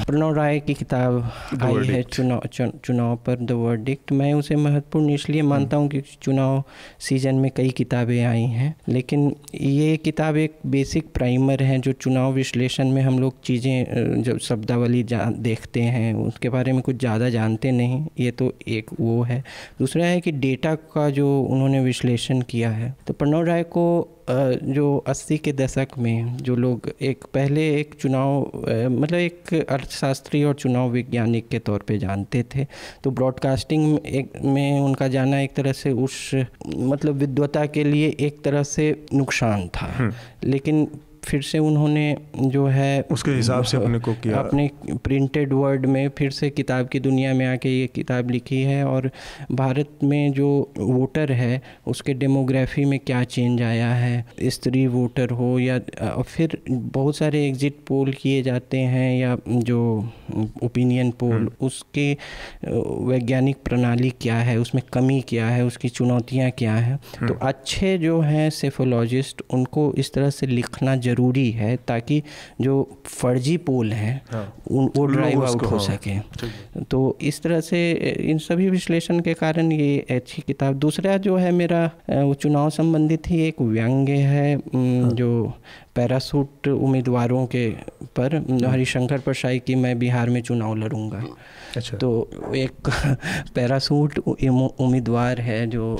प्रणव राय की किताब आई है चुनाव पर, द वर्डिक्ट। मैं उसे महत्वपूर्ण इसलिए मानता हूँ कि चुनाव सीजन में कई किताबें आई हैं, लेकिन ये किताब एक बेसिक प्राइमर है जो चुनाव विश्लेषण में हम लोग चीज़ें जब शब्दावली देखते हैं उसके बारे में कुछ ज़्यादा जानते नहीं। ये तो एक वो है। दूसरा है कि डेटा का जो उन्होंने विश्लेषण किया है, तो प्रणव राय को जो 80 के दशक में जो लोग पहले एक चुनाव मतलब एक अर्थशास्त्री और चुनाव वैज्ञानिक के तौर पे जानते थे, तो ब्रॉडकास्टिंग में उनका जाना एक तरह से उस मतलब विद्वता के लिए एक तरह से नुकसान था। लेकिन फिर से उन्होंने जो है उसके हिसाब से अपने को किया, अपने प्रिंटेड वर्ड में फिर से किताब की दुनिया में आके ये किताब लिखी है। और भारत में जो वोटर है उसके डेमोग्राफी में क्या चेंज आया है, स्त्री वोटर हो या फिर बहुत सारे एग्जिट पोल किए जाते हैं या जो ओपिनियन पोल, उसके वैज्ञानिक प्रणाली क्या है, उसमें कमी क्या है, उसकी चुनौतियाँ क्या हैं। तो अच्छे जो हैं सेफोलॉजिस्ट उनको इस तरह से लिखना ज़रूरी है ताकि जो फर्जी पोल हैं वो ड्राइव आउट हो सके। तो इस तरह से इन सभी विश्लेषण के कारण ये अच्छी किताब। दूसरा जो है मेरा वो चुनाव संबंधित ही एक व्यंग्य है जो पैरासूट उम्मीदवारों के पर हरिशंकर प्रसाई की मैं बिहार में चुनाव लड़ूंगा। अच्छा। तो एक पैरासूट उम्मीदवार है जो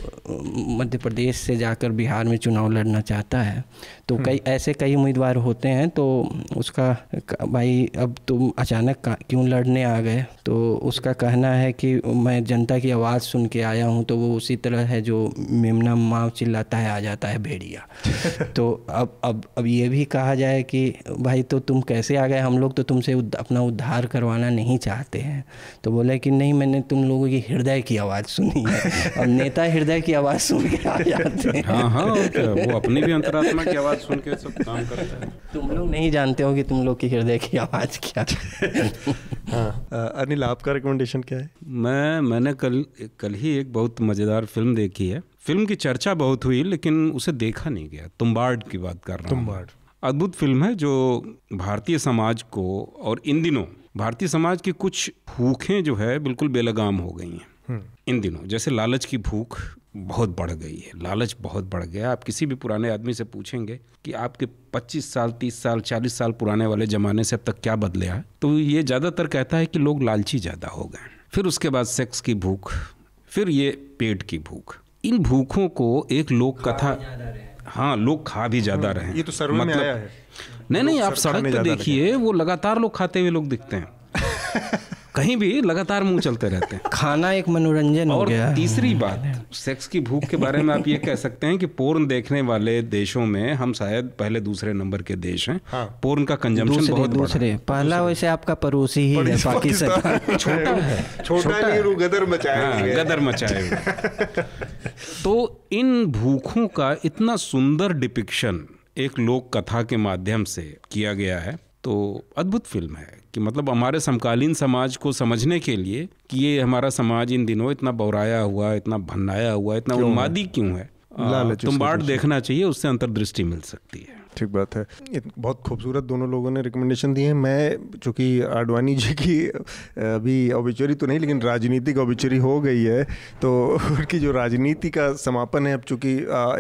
मध्य प्रदेश से जाकर बिहार में चुनाव लड़ना चाहता है। तो कई उम्मीदवार होते हैं, तो उसका भाई अब तुम अचानक क्यों लड़ने आ गए, तो उसका कहना है कि मैं जनता की आवाज़ सुन के आया हूँ। तो वो उसी तरह है जो मेमना माँ चिल्लाता है आ जाता है भेड़िया। तो अब ये भी कहा जाए कि भाई तो तुम कैसे आ गए, हम लोग तो तुमसे अपना उद्धार करवाना नहीं चाहते हैं। तो बोला कि नहीं, मैंने तुम लोगों की हृदय की आवाज़ सुनी है। और नेता हृदय की आवाज़ सुन के आ जाते हैं। हाँ, वो अपनी भी अंतरात्मा की आवाज़ सुन के सब काम करते हैं। तुम लोग नहीं जानते हो कि तुम लोग की हृदय की आवाज़ क्या है। अनिल, आपका रिकमेंडेशन क्या है? मैंने कल ही एक बहुत मज़ेदार फिल्म देखी है। फिल्म की चर्चा बहुत हुई लेकिन उसे देखा नहीं गया। तुम्बाड की बात कर रहा हूँ। तुम्बाड अद्भुत फिल्म है जो भारतीय समाज को, और इन दिनों भारतीय समाज की कुछ भूखें जो है बिल्कुल बेलगाम हो गई हैं इन दिनों। जैसे लालच की भूख बहुत बढ़ गई है, लालच बहुत बढ़ गया। आप किसी भी पुराने आदमी से पूछेंगे कि आपके 25 साल 30 साल 40 साल पुराने वाले ज़माने से अब तक क्या बदले है, तो ये ज़्यादातर कहता है कि लोग लालची ज़्यादा हो गए। फिर उसके बाद सेक्स की भूख, फिर ये पेट की भूख। इन भूखों को एक लोक कथा, हाँ, लोग खा भी ज़्यादा रहे हैं। ये तो सर्वे में आया है। नहीं, आप सड़क पे देखिए, वो लगातार लोग खाते हुए लोग दिखते हैं। कहीं भी लगातार मुंह चलते रहते हैं। खाना एक मनोरंजन हो गया। और तीसरी बात, सेक्स की भूख के बारे में आप ये कह सकते हैं कि पोर्न देखने वाले देशों में हम शायद पहले दूसरे नंबर के देश हैं। हाँ। पोर्न का कंजम्पशन बहुत दूसरे पहला वैसे आपका पड़ोसी ही है पाकिस्तान। छोटा है, गदर मचाए, गदर मचाए। तो इन भूखों का इतना सुंदर डिपिक्शन एक लोक कथा के माध्यम से किया गया है। तो अद्भुत फिल्म है कि मतलब हमारे समकालीन समाज को समझने के लिए कि ये हमारा समाज इन दिनों इतना बौराया हुआ, इतना भन्नाया हुआ, इतना उन्मादी क्यों है, तुम्बाड देखना चाहिए, उससे अंतर्दृष्टि मिल सकती है। ठीक बात है। बहुत खूबसूरत दोनों लोगों ने रिकमेंडेशन दिए हैं। मैं चूँकि आडवाणी जी की अभी ऑबिचुरी तो नहीं लेकिन राजनीतिक ऑबिचुरी हो गई है, तो उनकी जो राजनीति का समापन है, अब चूँकि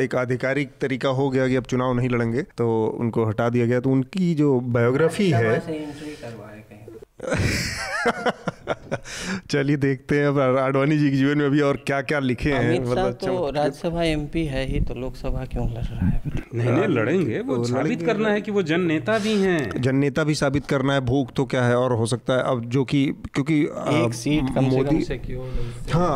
एक आधिकारिक तरीका हो गया कि अब चुनाव नहीं लड़ेंगे तो उनको हटा दिया गया, तो उनकी जो बायोग्राफी है चलिए देखते हैं अब आडवाणी जी के जीवन में अभी और क्या क्या लिखे हैं। अमित शाह तो राज्यसभा MP है ही, तो लोकसभा क्यों लड़ रहा है? नहीं लड़ेंगे, वो साबित करना है कि वो जन नेता भी हैं। जन नेता भी साबित करना है, भोग तो क्या है और हो सकता है अब जो कि क्योंकि एक सीट कम से कम सिक्योर। हाँ,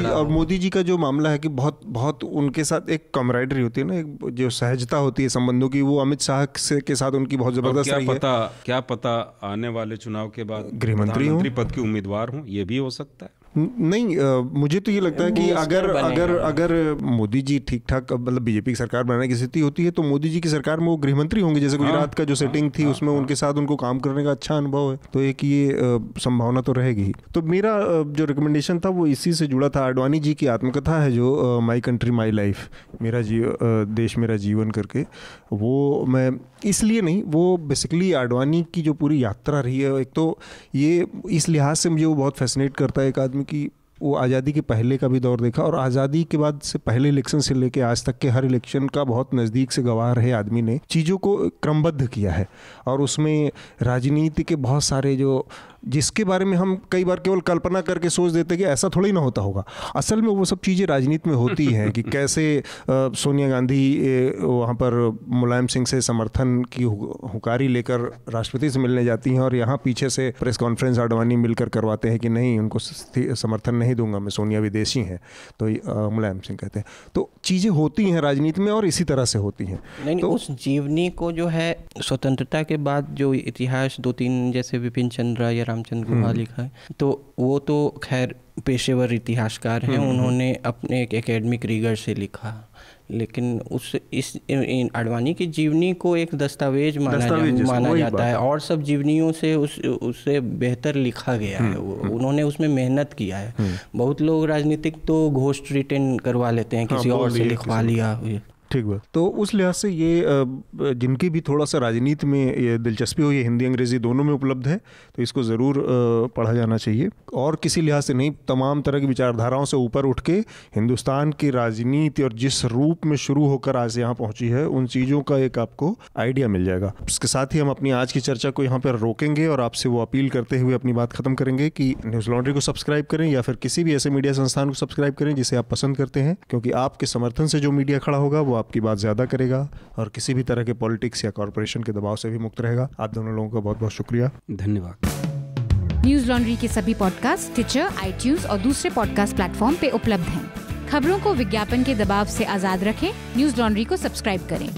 और मोदी जी का जो मामला है कि बहुत उनके साथ एक कमराइडरी होती है ना, एक जो सहजता होती है संबंधों की, वो अमित शाह के साथ उनकी बहुत जबरदस्त रही है। क्या पता आने वाले चुनाव के बाद गृहमंत्री पद के उम्मीदवार हों, ये भी हो सकता है। नहीं, मुझे तो ये लगता है कि अगर मोदी जी ठीक ठाक मतलब बीजेपी की सरकार बनाने की स्थिति होती है तो मोदी जी की सरकार में वो गृहमंत्री होंगे। जैसे गुजरात का जो सेटिंग थी उसमें उनके साथ उनको काम करने का अच्छा अनुभव है, तो एक ये संभावना तो रहेगी ही। तो मेरा जो रिकमेंडेशन था वो इसी से जुड़ा था। आडवाणी जी की आत्मकथा है जो माई कंट्री माई लाइफ, मेरा देश मेरा जीवन करके, वो मैं इसलिए नहीं, वो बेसिकली आडवाणी की जो पूरी यात्रा रही है, एक तो ये इस लिहाज से मुझे वो बहुत फैसिनेट करता है एक आदमी की वो आज़ादी के पहले का भी दौर देखा और आज़ादी के बाद से पहले इलेक्शन से लेके आज तक के हर इलेक्शन का बहुत नज़दीक से गवाह रहे आदमी ने चीज़ों को क्रमबद्ध किया है। और उसमें राजनीति के बहुत सारे जो जिसके बारे में हम कई बार केवल कल्पना करके सोच देते कि ऐसा थोड़ी ना होता होगा, असल में वो सब चीज़ें राजनीति में होती हैं कि कैसे सोनिया गांधी वहाँ पर मुलायम सिंह से समर्थन की हुकारी लेकर राष्ट्रपति से मिलने जाती हैं और यहाँ पीछे से प्रेस कॉन्फ्रेंस आडवाणी मिलकर करवाते हैं कि नहीं उनको समर्थन नहीं दूंगा मैं, सोनिया विदेशी हैं, तो मुलायम सिंह कहते हैं। तो चीज़ें होती हैं राजनीति में और इसी तरह से होती हैं। नहीं, तो उस जीवनी को जो है स्वतंत्रता के बाद जो इतिहास 2-3 जैसे विपिन चंद्र या रामचंद्र गुहा लिखा है, तो वो तो खैर पेशेवर इतिहासकार हैं, उन्होंने अपने एक एकेडमिक रिगर से लिखा, लेकिन इस आडवाणी की जीवनी को एक दस्तावेज माना जाता है और सब जीवनियों से उससे बेहतर लिखा गया है। उन्होंने उसमें मेहनत किया है। बहुत लोग राजनीतिक तो घोस्ट रिटन करवा लेते हैं, किसी और से लिखवा लिया। ठीक है, तो उस लिहाज से ये जिनकी भी थोड़ा सा राजनीति में ये दिलचस्पी हो, ये हिंदी अंग्रेज़ी दोनों में उपलब्ध है, तो इसको ज़रूर पढ़ा जाना चाहिए। और किसी लिहाज से नहीं, तमाम तरह की विचारधाराओं से ऊपर उठ के हिंदुस्तान की राजनीति और जिस रूप में शुरू होकर आज यहाँ पहुँची है उन चीज़ों का एक आपको आइडिया मिल जाएगा। इसके साथ ही हम अपनी आज की चर्चा को यहाँ पर रोकेंगे और आपसे वो अपील करते हुए अपनी बात ख़त्म करेंगे कि न्यूज़ लॉन्ड्री को सब्सक्राइब करें या फिर किसी भी ऐसे मीडिया संस्थान को सब्सक्राइब करें जिसे आप पसंद करते हैं, क्योंकि आपके समर्थन से जो मीडिया खड़ा होगा वो आपकी बात ज़्यादा करेगा और किसी भी तरह के पॉलिटिक्स या कॉरपोरेशन के दबाव से भी मुक्त रहेगा। आप दोनों लोगों का बहुत बहुत शुक्रिया, धन्यवाद। न्यूज लॉन्ड्री के सभी पॉडकास्ट टिचर, iTunes और दूसरे पॉडकास्ट प्लेटफॉर्म पे उपलब्ध हैं। खबरों को विज्ञापन के दबाव से आजाद रखें, न्यूज लॉन्ड्री को सब्सक्राइब करें।